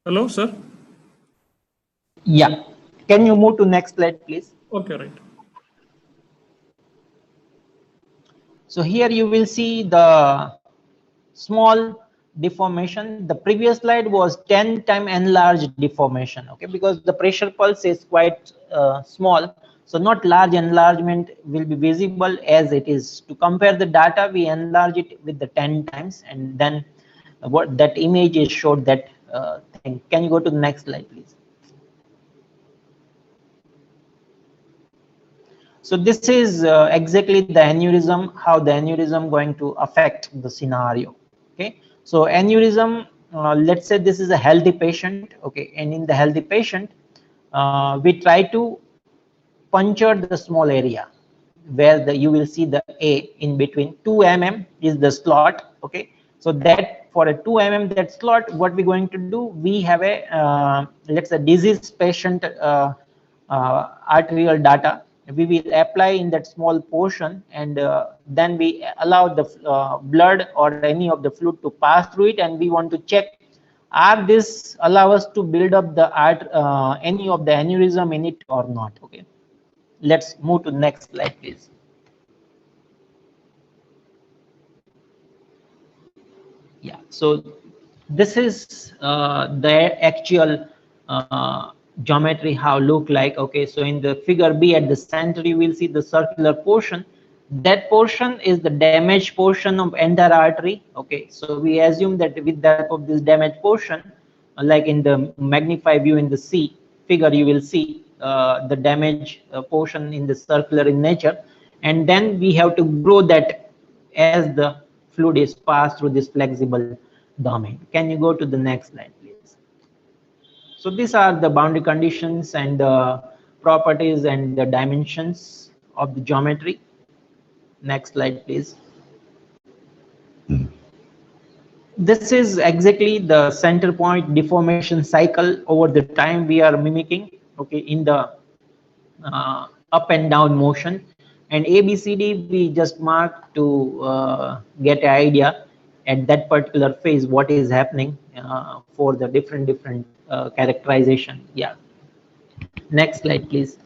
Hello, sir. yeah, can you move to next slide, please? Okay, right. So here you will see the small deformation. The previous slide was 10 time enlarged deformation. Okay, because the pressure pulse is quite small, So not large enlargement will be visible as it is. To compare the data, we enlarge it with the 10 times, and then what that image is showed that thing. Can you go to the next slide, please? So this is exactly the aneurysm, how the aneurysm going to affect the scenario. Okay, so aneurysm, let's say this is a healthy patient. Okay, and in the healthy patient, we try to puncture the small area where you will see the A in between. 2 mm is the slot. Okay, so that for a 2 mm that slot, what we're going to do, we have a let's say disease patient arterial data. We will apply in that small portion, and then we allow the blood or any of the fluid to pass through it, and we want to check are this allow us to build up the any of the aneurysm in it or not. Okay, let's move to the next slide, please. Yeah, so this is the actual geometry how look like. Okay, so in the figure B at the center you will see the circular portion. That portion is the damaged portion of entire artery. Okay, so we assume that with the help of this damaged portion, like in the magnified view in the C figure, you will see the damaged portion in the circular in nature, and then we have to grow that as the fluid is passed through this flexible domain. Can you go to the next slide, please? So these are the boundary conditions and the properties and the dimensions of the geometry. Next slide, please. This is exactly the center point deformation cycle over the time we are mimicking. Okay, in the up and down motion, and ABCD we just mark to get an idea at that particular phase what is happening for the different characterization. Yeah, next slide, please.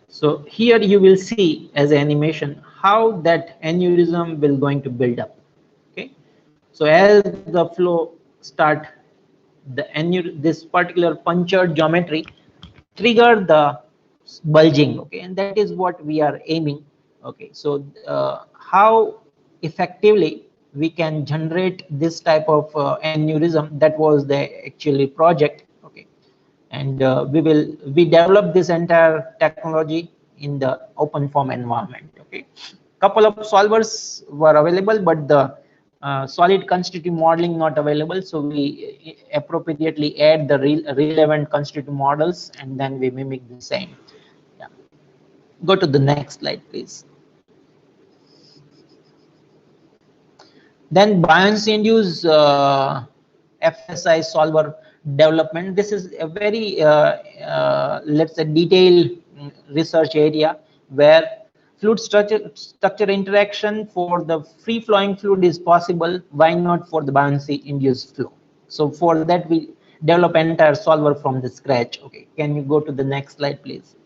So here you will see as an animation how that aneurysm will going to build up. Okay, so as the flow start, this particular punctured geometry trigger the bulging. Okay, and that is what we are aiming. Okay, so how effectively we can generate this type of aneurysm, that was the actually project. Okay, and we develop this entire technology in the OpenFOAM environment. Okay, couple of solvers were available, but the solid constitutive modeling not available, so we appropriately add the relevant constitutive models, and then we mimic the same. Yeah. Go to the next slide, please. Then buoyancy induced FSI solver development. This is a very let's say detailed research area where fluid structure interaction for the free flowing fluid is possible. Why not for the buoyancy induced flow? So for that we develop entire solver from the scratch. Okay, can you go to the next slide, please?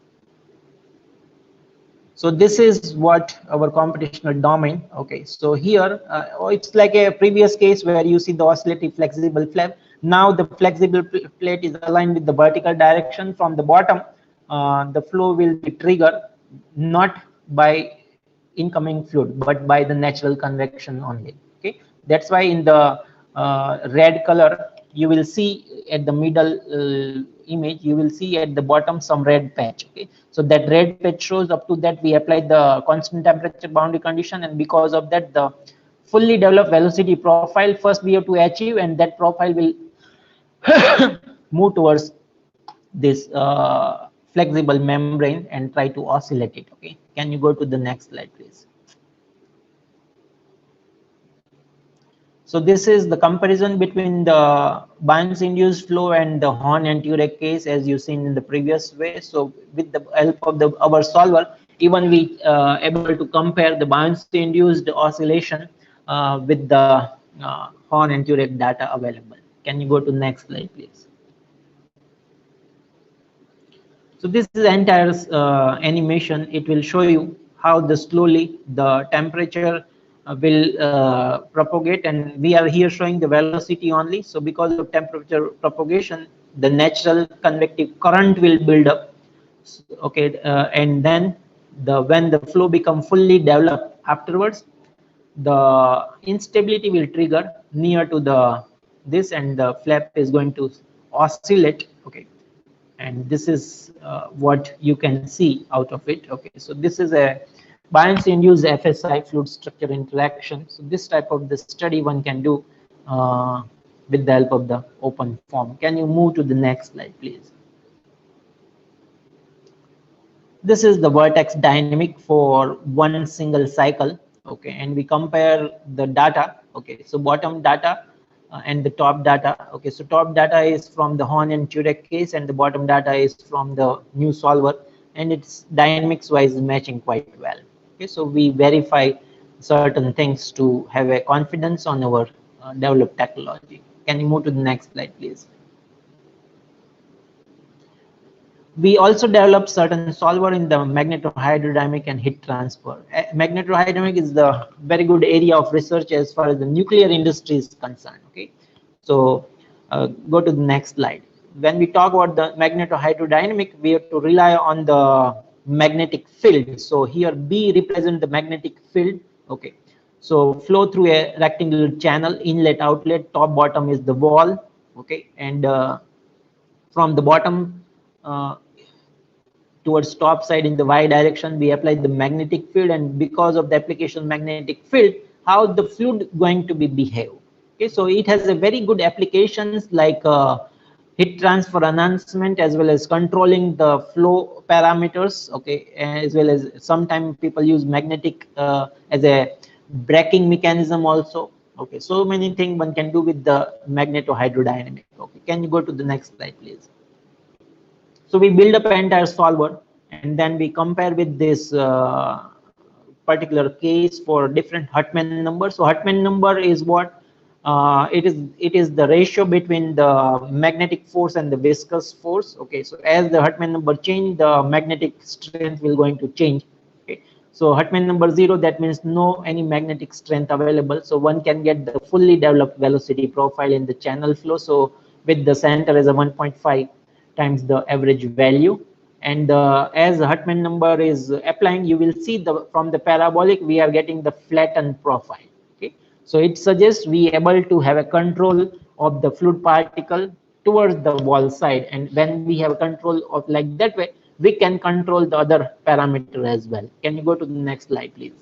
So this is what our computational domain. Okay, so here it's like a previous case where you see the oscillating flexible flap. Now the flexible plate is aligned with the vertical direction. From the bottom, the flow will be triggered not by incoming fluid but by the natural convection only. Okay, that's why in the red color you will see at the middle image, you will see at the bottom some red patch. Okay, so that red patch shows up to that we applied the constant temperature boundary condition, and because of that the fully developed velocity profile first we have to achieve, and that profile will move towards this flexible membrane and try to oscillate it. Okay, can you go to the next slide, please? So this is the comparison between the buoyancy induced flow and the Horn and Turek case, as you've seen in the previous way. So with the help of our solver, even we able to compare the buoyancy induced oscillation with the Horn and Turek data available. Can you go to next slide, please? So this is the entire animation. It will show you how the slowly the temperature will propagate, and we are here showing the velocity only. So because of temperature propagation, the natural convective current will build up. Okay, and then when the flow become fully developed afterwards, the instability will trigger near to this, and the flap is going to oscillate. Okay, and this is what you can see out of it. Okay, so this is a buoyancy induced FSI, fluid structure interaction. So this type of the study one can do with the help of the open form. Can you move to the next slide, please? This is the vertex dynamic for one single cycle. Okay, and we compare the data. Okay, so bottom data and the top data. Okay, so top data is from the Horn and Turek case, and the bottom data is from the new solver, and its dynamics wise matching quite well. Okay, so we verify certain things to have a confidence on our developed technology. Can you move to the next slide, please? We also developed certain solver in the magnetohydrodynamic and heat transfer. Magnetohydrodynamic is the very good area of research as far as the nuclear industry is concerned. Okay, so go to the next slide. When we talk about the magnetohydrodynamic, we have to rely on the magnetic field. So here B represents the magnetic field. Okay, so flow through a rectangular channel, inlet, outlet, top, bottom is the wall. Okay, and from the bottom towards top side in the y direction, we apply the magnetic field, and because of the application magnetic field, how the fluid going to be behave. Okay, so it has a very good applications like heat transfer enhancement, as well as controlling the flow parameters. Okay, as well as sometimes people use magnetic as a braking mechanism also. Okay, so many things one can do with the magnetohydrodynamic. Okay, can you go to the next slide, please? So we build up an entire solver, and then we compare with this particular case for different Hartmann numbers. So Hartmann number is what? It is the ratio between the magnetic force and the viscous force. Okay, so as the Hartmann number change, the magnetic strength will going to change. Okay, so Hartmann number 0, that means no any magnetic strength available. So one can get the fully developed velocity profile in the channel flow. So with the center as a 1.5 times the average value, and as the Hartmann number is applying, you will see from the parabolic we are getting the flattened profile. Okay, so it suggests we able to have a control of the fluid particle towards the wall side, and when we have control of like that way, we can control the other parameter as well. Can you go to the next slide, please?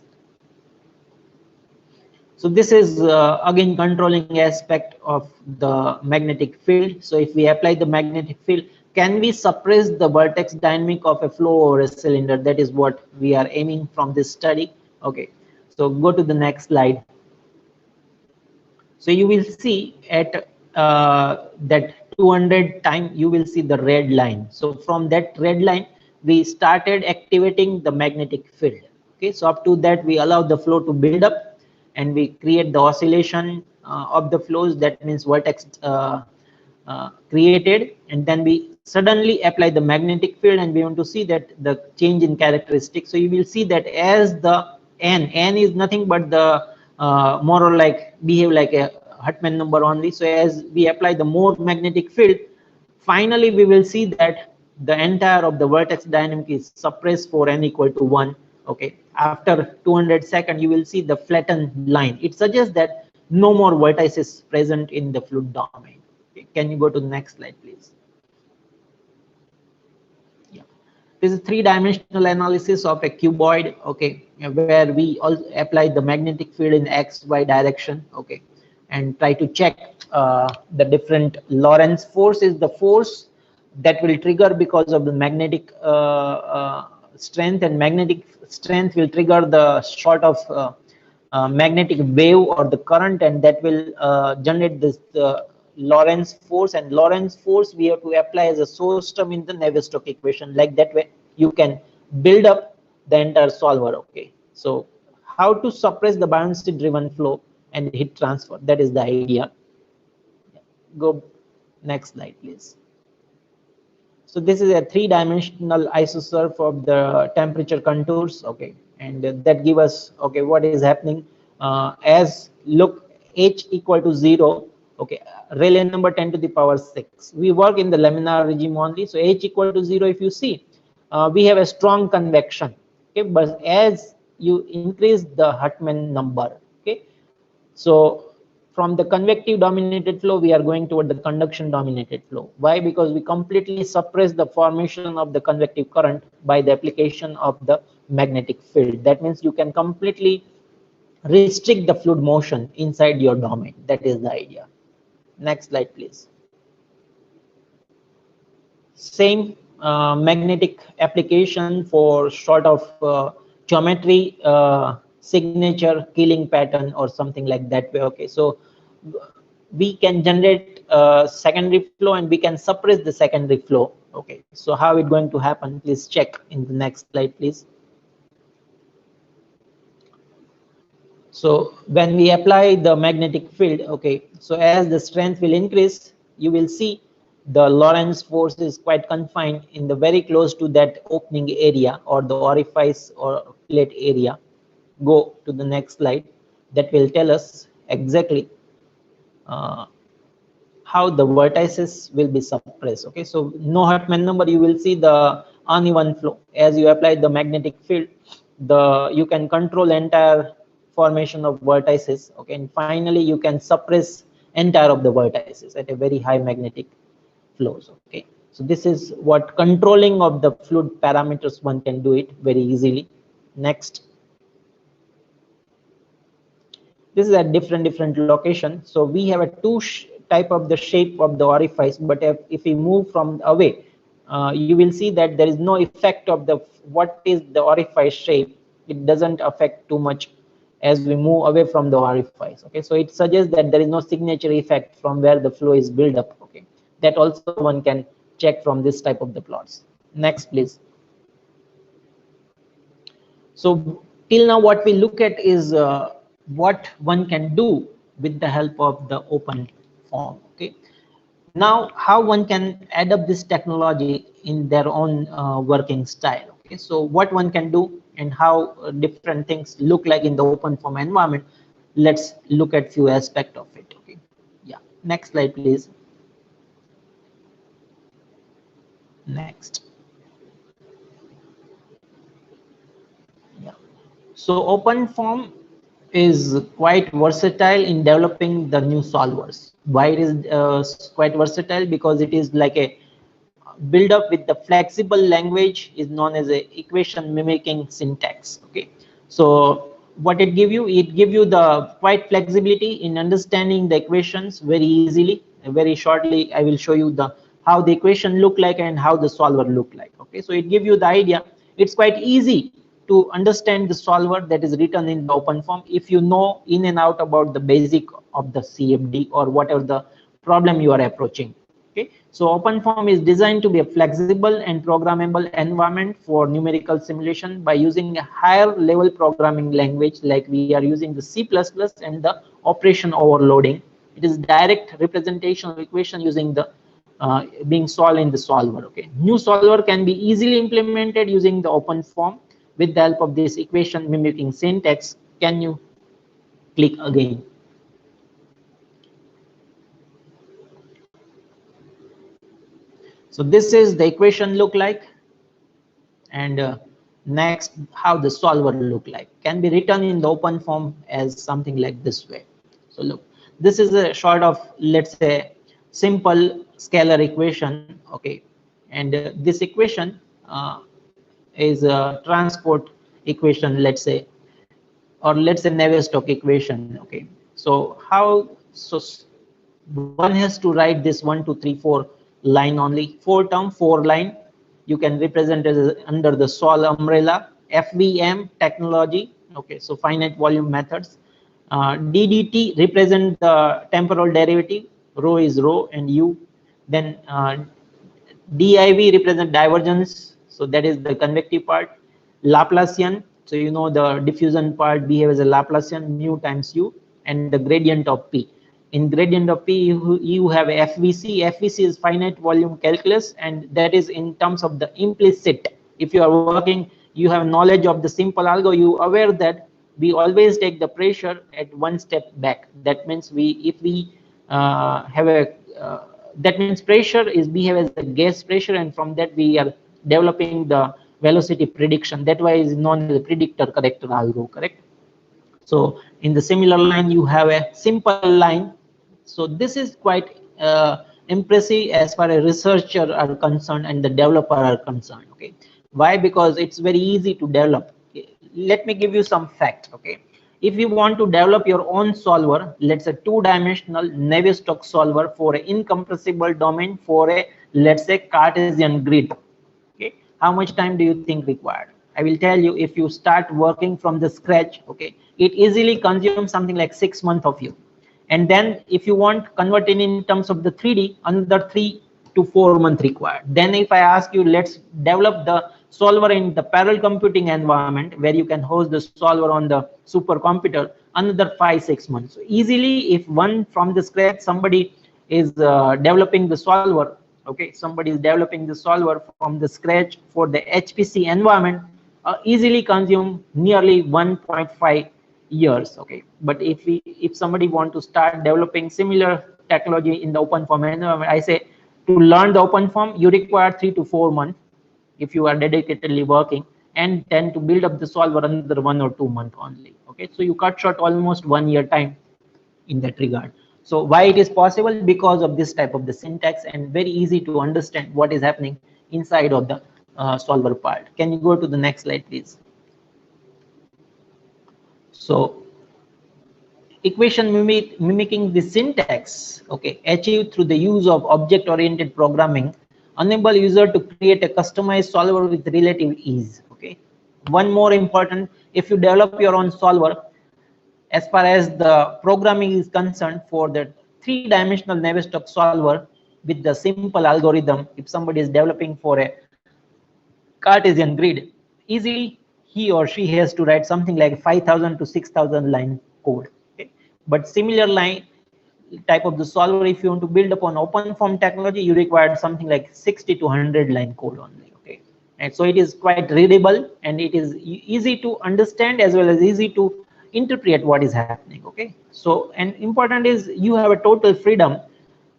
So this is again controlling aspect of the magnetic field. So if we apply the magnetic field, can we suppress the vertex dynamic of a flow over a cylinder? That is what we are aiming from this study. Okay, so go to the next slide. So you will see at that 200 time, you will see the red line. So from that red line, we started activating the magnetic field. Okay, so up to that, we allow the flow to build up, and we create the oscillation of the flows. That means vertex created, and then we suddenly apply the magnetic field, and we want to see that the change in characteristics. So you will see that as the n is nothing but the more or like behave like a Hartmann number only. So as we apply the more magnetic field, finally we will see that the entire of the vertex dynamic is suppressed for n equal to 1. Okay, after 200 seconds, you will see the flattened line. It suggests that no more vertices present in the fluid domain. Okay, can you go to the next slide, please? This is three-dimensional analysis of a cuboid. Okay, where we also apply the magnetic field in x, y direction. Okay, and try to check the different Lorentz force is the force that will trigger because of the magnetic strength, and magnetic strength will trigger the sort of magnetic wave or the current, and that will generate this Lorentz force. And Lorentz force we have to apply as a source term in the Navier-Stokes equation. Like that way, you can build up the entire solver. Okay, so how to suppress the buoyancy driven flow and heat transfer, that is the idea. Go next slide, please. So this is a three-dimensional isosurf of the temperature contours. Okay, and that give us, okay, what is happening as look h equal to 0. Okay, Rayleigh number 10 to the power 6. We work in the laminar regime only. So H equal to 0, if you see, we have a strong convection. Okay, but as you increase the Hartmann number, okay, so from the convective dominated flow, we are going toward the conduction dominated flow. Why? Because we completely suppress the formation of the convective current by the application of the magnetic field. That means you can completely restrict the fluid motion inside your domain. That is the idea. Next slide, please. Same magnetic application for sort of geometry signature killing pattern or something like that way. Okay, so we can generate secondary flow and we can suppress the secondary flow. Okay, so how it going to happen? Please check in the next slide, please. So when we apply the magnetic field, okay, so as the strength will increase, you will see the Lorentz force is quite confined in the very close to that opening area or the orifice or plate area. Go to the next slide. That will tell us exactly how the vertices will be suppressed. Okay, so no Hartmann number, you will see the uneven flow. As you apply the magnetic field, you can control entire formation of vertices. Okay, and finally you can suppress entire of the vertices at a very high magnetic flows. Okay, so this is what controlling of the fluid parameters one can do it very easily. Next. This is a different location. So we have a type of the shape of the orifice, but if we move from away, you will see that there is no effect of the what is the orifice shape. It doesn't affect too much as we move away from the orifice. Okay, so it suggests that there is no signature effect from where the flow is built up. Okay, that also one can check from this type of the plots. Next, please. So till now what we look at is what one can do with the help of the open form. Okay, now how one can adapt this technology in their own working style. Okay, so what one can do and how different things look like in the open form environment. Let's look at few aspects of it. Okay, yeah, next slide, please. Next. Yeah, so open form is quite versatile in developing the new solvers. Why it is quite versatile? Because it is like a build up with the flexible language is known as a equation mimicking syntax. Okay, so what it give you? It give you the quite flexibility in understanding the equations very easily. Very shortly, I will show you the how the equation look like and how the solver look like. Okay, so it give you the idea. It's quite easy to understand the solver that is written in the open form if you know in and out about the basic of the CFD or whatever the problem you are approaching. Okay, so open form is designed to be a flexible and programmable environment for numerical simulation by using a higher level programming language like we are using the C++ and the operation overloading. It is direct representation of equation using the being solved in the solver. Okay, new solver can be easily implemented using the open form with the help of this equation mimicking syntax. Can you click again? So this is the equation look like, and next how the solver look like can be written in the open form as something like this way. So look, this is a sort of, let's say, simple scalar equation. Okay, and this equation is a transport equation, let's say, or let's say Navier-Stokes equation. Okay, so how, so one has to write this 1 2 3 4 line only, 4 term 4 line. You can represent it as under the SOL umbrella, FVM technology. Okay, so finite volume methods. DDT represent the temporal derivative, rho is rho and u. Then DIV represent divergence, so that is the convective part. Laplacian, so you know the diffusion part behave as a Laplacian, mu times u, and the gradient of P. In gradient of P, you have FVC. FVC is finite volume calculus, and that is in terms of the implicit. If you are working, you have knowledge of the simple algo, you are aware that we always take the pressure at one step back. That means if we have a that means pressure is behave as a gas pressure, and from that we are developing the velocity prediction. That why is known as a predictor corrector algo, correct? So in the similar line you have a simple line. So this is quite impressive as far as researcher are concerned and the developer are concerned. Okay, why? Because it's very easy to develop. Let me give you some fact. Okay, if you want to develop your own solver, let's say two-dimensional Navier-Stokes solver for an incompressible domain for a, let's say, Cartesian grid. Okay, how much time do you think required? I will tell you, if you start working from the scratch, okay, it easily consumes something like 6 months of you. And then if you want convert in terms of the 3D, another 3 to 4 months required. Then if I ask you, let's develop the solver in the parallel computing environment where you can host the solver on the supercomputer, another 5-6 months. So easily, if one from the scratch, somebody is developing the solver, okay, somebody is developing the solver from the scratch for the HPC environment, easily consume nearly 1.5 years. Okay, but if somebody want to start developing similar technology in the open form environment, I say to learn the open form you require 3 to 4 months if you are dedicatedly working, and then to build up the solver another 1 or 2 months only. Okay, so you cut short almost 1 year time in that regard. So why it is possible? Because of this type of the syntax, and very easy to understand what is happening inside of the solver part. Can you go to the next slide, please? So equation mimicking the syntax, okay, achieved through the use of object-oriented programming, enable user to create a customized solver with relative ease. Okay, one more important, if you develop your own solver, as far as the programming is concerned, for the three-dimensional Navier-Stokes solver with the simple algorithm, if somebody is developing for a Cartesian grid, easily he or she has to write something like 5,000 to 6,000 line code. Okay? But similar line type of the solver, if you want to build upon open form technology, you require something like 60 to 100 line code only. Okay, and so it is quite readable, and it is easy to understand as well as easy to interpret what is happening. Okay, so and important is you have a total freedom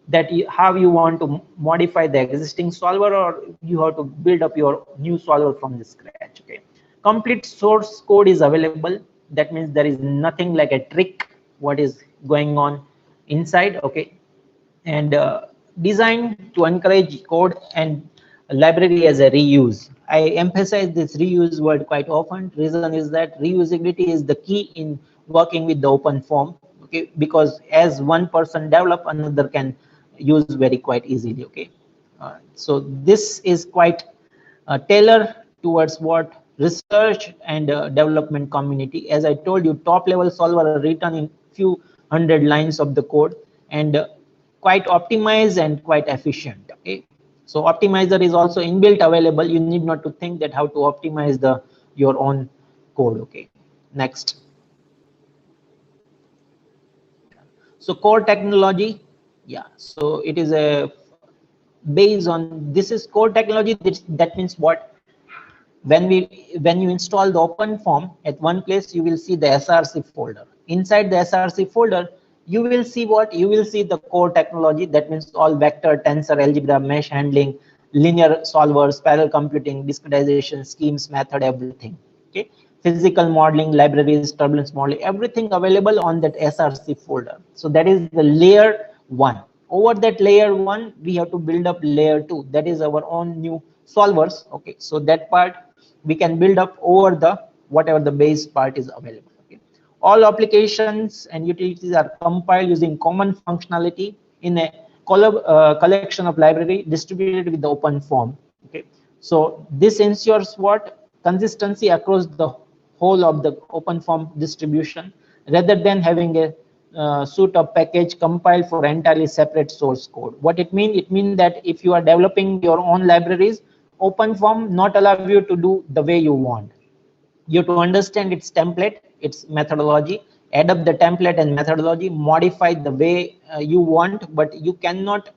that you, how you want to modify the existing solver, or you have to build up your new solver from the scratch. Okay, complete source code is available. That means there is nothing like a trick what is going on inside. Okay, and designed to encourage code and library as a reuse. I emphasize this reuse word quite often. Reason is that reusability is the key in working with the open form. Okay, because as one person develop, another can use very quite easily. Okay, so this is quite tailored towards what research and development community. As I told you, top level solver are written in few hundred lines of the code, and quite optimized and quite efficient. Okay, so optimizer is also inbuilt available. You need not to think that how to optimize the your own code. Okay, next. So core technology, yeah, so it is a based on, this is core technology. That means what? When you install the open form at one place, you will see the src folder. Inside the src folder, you will see what? You will see the core technology. That means all vector, tensor, algebra, mesh handling, linear solvers, parallel computing, discretization, schemes, method, everything. Okay, physical modeling, libraries, turbulence modeling, everything available on that src folder. So that is the layer 1. Over that layer 1, we have to build up layer 2. That is our own new solvers. Okay, so that part we can build up over the whatever the base part is available. Okay, all applications and utilities are compiled using common functionality in a collection of library distributed with the open form. Okay, so this ensures what? Consistency across the whole of the open form distribution, rather than having a suite of package compiled for entirely separate source code. What it means? It means that if you are developing your own libraries, open form not allow you to do the way you want. You have to understand its template, its methodology, adapt the template and methodology, modify the way you want, but you cannot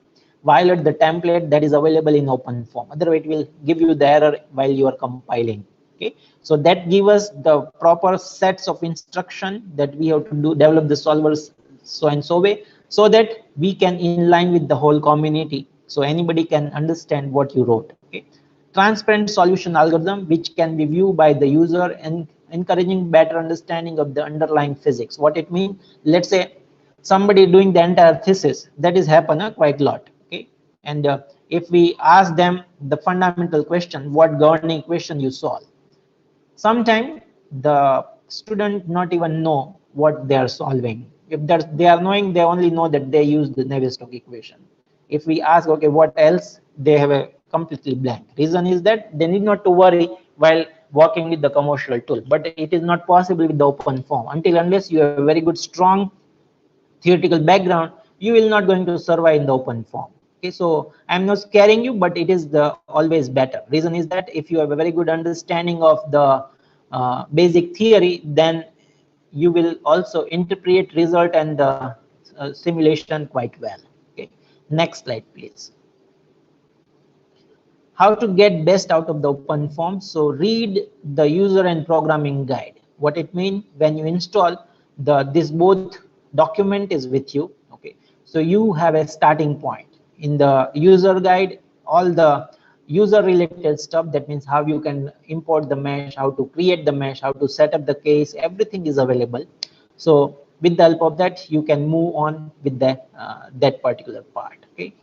violate the template that is available in open form. Otherwise, it will give you the error while you are compiling. Okay, so that gives us the proper sets of instruction that we have to do, develop the solvers so and so way. so that we can inline with the whole community, so anybody can understand what you wrote. Okay. Transparent solution algorithm which can be viewed by the user and encouraging better understanding of the underlying physics. What it means, let's say somebody doing the entire thesis, that is happen quite a lot. Okay. And if we ask them the fundamental question, what governing equation you solve, sometimes the student not even know what they are solving. If they are knowing, they only know that they use the Navier-Stokes equation. If we ask, okay, what else, they have a completely blank. Reason is that they need not to worry while working with the commercial tool, but it is not possible with the open form. Until unless you have a very good strong theoretical background, you will not going to survive in the open form. Okay, so I'm not scaring you, but it is the always better. Reason is that if you have a very good understanding of the basic theory, then you will also interpret result and the simulation quite well. Okay, next slide please. How to get best out of the open form. So read the user and programming guide. What it means, when you install this both document is with you. Okay, so you have a starting point in the user guide, all the user related stuff. That means how you can import the mesh, how to create the mesh, how to set up the case, everything is available. So with the help of that, you can move on with that particular part. Okay,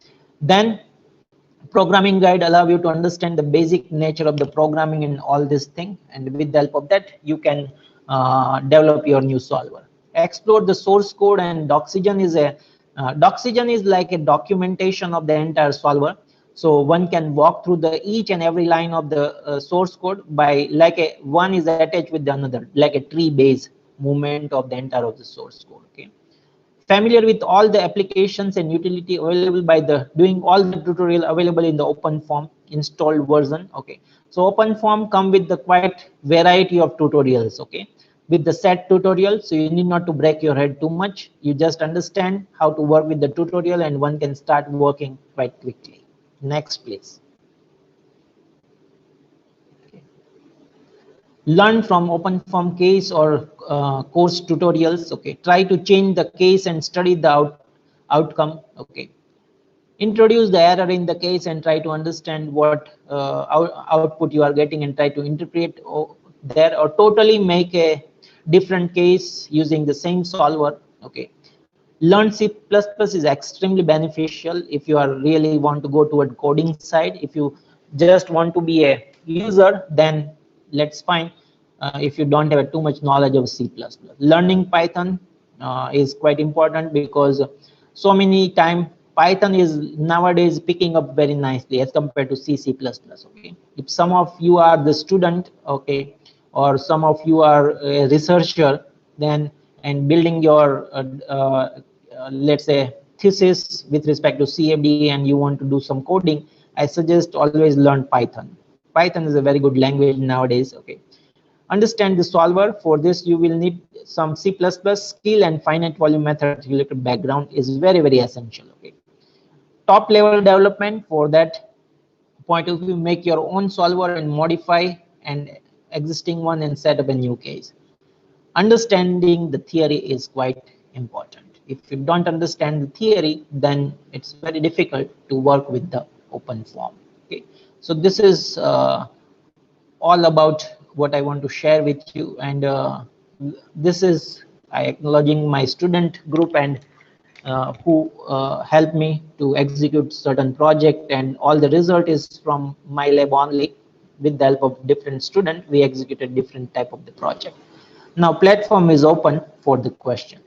then programming guide allow you to understand the basic nature of the programming and all this thing, and with the help of that you can develop your new solver. Explore the source code, and Doxygen is like a documentation of the entire solver. So one can walk through the each and every line of the source code by like one is attached with the another, like a tree base movement of the entire of the source code. Okay, familiar with all the applications and utility available by the doing all the tutorial available in the open form installed version. Okay, so open form come with the quite variety of tutorials. Okay, with the set tutorial, so you need not to break your head too much. You just understand how to work with the tutorial and one can start working quite quickly. Next please. Learn from open form case or course tutorials. Okay, try to change the case and study the outcome. Okay, introduce the error in the case and try to understand what output you are getting and try to interpret there, or totally make a different case using the same solver. Okay, learn C++ is extremely beneficial if you are really want to go toward coding side. If you just want to be a user, then let's fine. If you don't have too much knowledge of C++, learning Python is quite important, because so many time Python is nowadays picking up very nicely as compared to C++. Okay, if some of you are the student, okay, or some of you are a researcher, then and building your let's say thesis with respect to CFD, and you want to do some coding, I suggest always learn Python. Python is a very good language nowadays. Okay, understand the solver. For this you will need some C++ skill, and finite volume method related background is very essential. Okay, top level development, for that point of view, make your own solver and modify an existing one and set up a new case. Understanding the theory is quite important. If you don't understand the theory, then it's very difficult to work with the open form. Okay, so this is all about what I want to share with you, and this is I acknowledging my student group and who helped me to execute certain project, and all the result is from my lab only. With the help of different student, we executed different type of the project. Now platform is open for the question.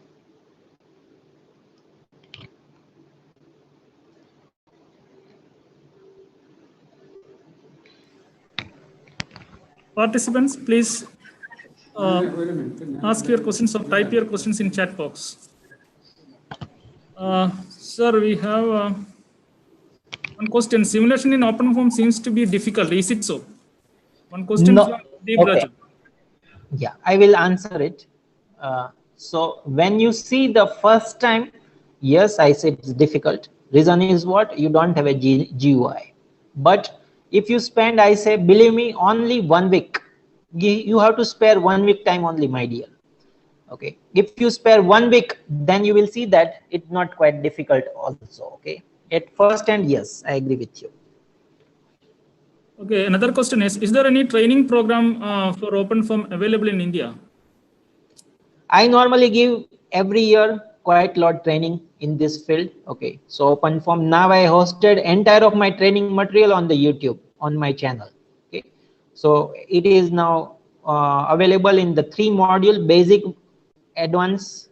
Participants, please ask your questions or type your questions in chat box. Sir, we have one question. Simulation in open form seems to be difficult. Is it so? One question No. from Deep Okay. Raju. Yeah, I will answer it. So when you see the first time, yes, I said it's difficult. Reason is what? You don't have a GUI. But if you spend, I say, believe me, only 1 week, you have to spare 1 week time only, my dear. Okay, if you spare 1 week, then you will see that it's not quite difficult also. Okay, at first end, yes, I agree with you. Okay, another question is there any training program for OpenFOAM available in India? I normally give every year quite a lot training in this field. Okay, so OpenFOAM, now I hosted entire of my training material on the YouTube on my channel. Okay, so it is now available in the 3 module: basic, advanced,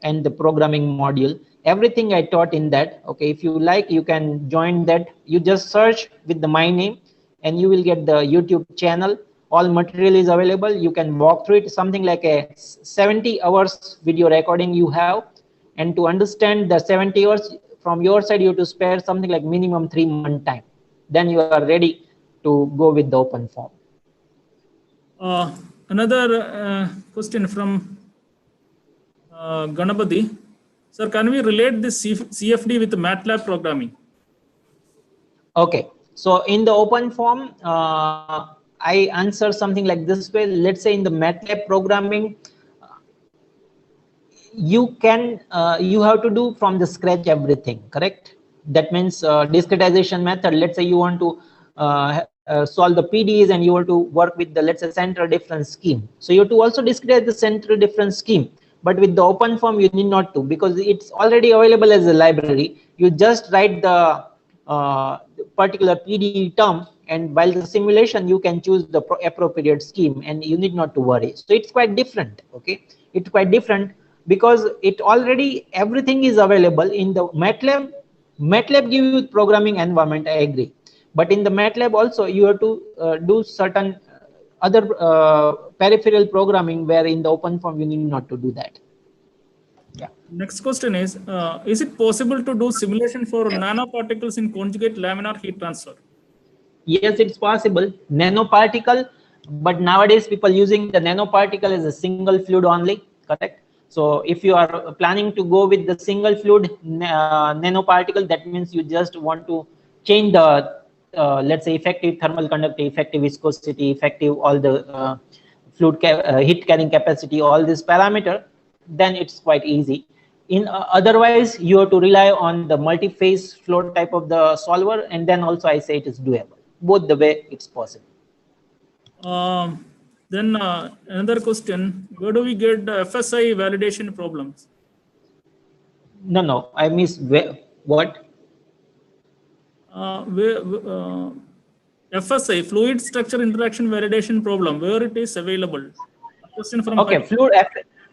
and the programming module. Everything I taught in that. Okay, if you like, you can join that. You just search with my name and you will get the YouTube channel. All material is available. You can walk through it. Something like a 70 hours video recording you have, and to understand the 70 hours from your side, you have to spare something like minimum 3 month time. Then you are ready to go with the OpenFOAM. Another question from Ganapati. Sir, can we relate this CFD with MATLAB programming? Okay, so in the OpenFOAM, I answer something like this way. Let's say in the MATLAB programming, you can you have to do from the scratch everything, correct? That means discretization method. Let's say you want to solve the PDEs and you want to work with the, let's say, center difference scheme. So you have to also discretize the center difference scheme. But with the OpenFOAM, you need not to, because it's already available as a library. You just write the particular PDE term, and while the simulation, you can choose the appropriate scheme, and you need not to worry. So it's quite different. Okay, it's quite different because it already everything is available in the MATLAB. MATLAB gives you programming environment, I agree, but in the MATLAB also you have to do certain other peripheral programming, where in the OpenFOAM you need not to do that. Yeah. Next question is it possible to do simulation for nanoparticles in conjugate laminar heat transfer? Yes, it's possible. Nanoparticle, but nowadays people using the nanoparticle as a single fluid only, correct? So if you are planning to go with the single fluid nanoparticle, that means you just want to change the let's say effective thermal conductivity, effective viscosity, effective all the fluid heat carrying capacity, all this parameter, then it's quite easy. In otherwise, you have to rely on the multi-phase flow type of the solver, and then also I say it is doable. Both the way it's possible. Then another question: where do we get the FSI validation problems? No, I missed what? FSI, fluid structure interaction validation problem, where it is available? A question from Okay, fluid.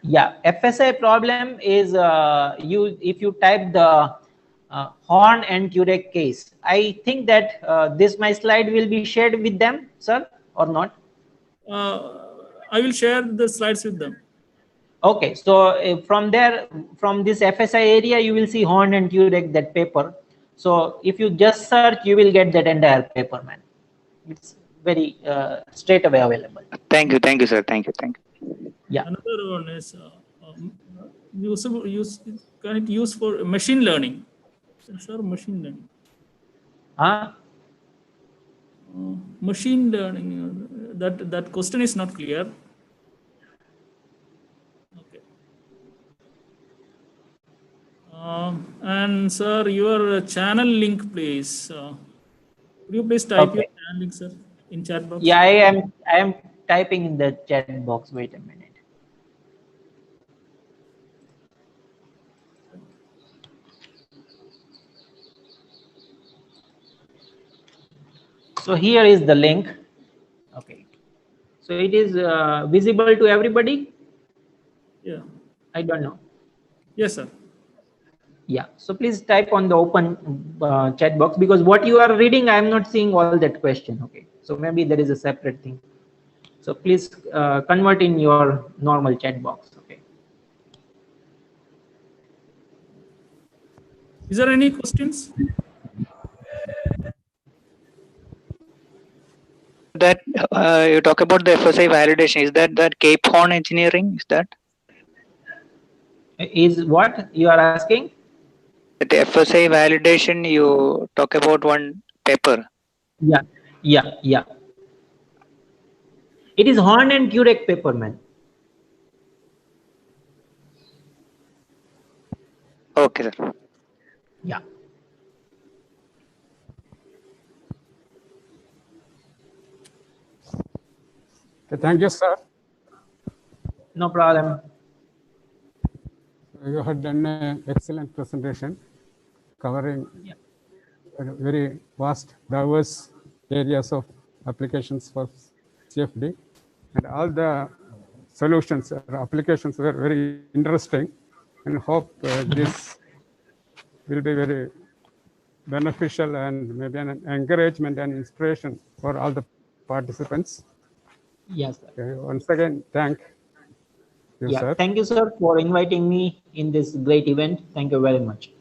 Yeah, FSI problem is if you type the Horn and Turek case. I think that this my slide will be shared with them, sir, or not? I will share the slides with them. Okay, so from there, from this FSI area, you will see Horn and Turek, that paper. So if you just search, you will get that entire paper, man. It's very straight away available. Thank you, sir. Thank you. Yeah. Another one is can it use for machine learning? Sir, machine learning. Machine learning. That question is not clear. Okay. And sir, your channel link, please. Could you please type your channel link, sir, in chat box? Yeah, I am typing in the chat box. Wait a minute. So here is the link. Okay. So it is visible to everybody? Yeah. I don't know. Yes, sir. Yeah. So please type on the open chat box, because what you are reading, I am not seeing all that question. Okay. So maybe there is a separate thing. So please convert in your normal chat box. Okay. Is there any questions? That you talk about the FSI validation. Is that Cape Horn engineering? Is that? Is what you are asking? The FSI validation, you talk about one paper. Yeah. It is Horn and Turek paper, man. Okay, sir. Yeah. Okay, thank you, sir. No problem. You have done an excellent presentation covering Yeah. very vast, diverse areas of applications for CFD, and all the solutions or applications were very interesting, and hope this will be very beneficial and maybe an encouragement and inspiration for all the participants. Yes, sir. Okay, once again, thank you, Yeah. sir. Thank you, sir, for inviting me in this great event. Thank you very much.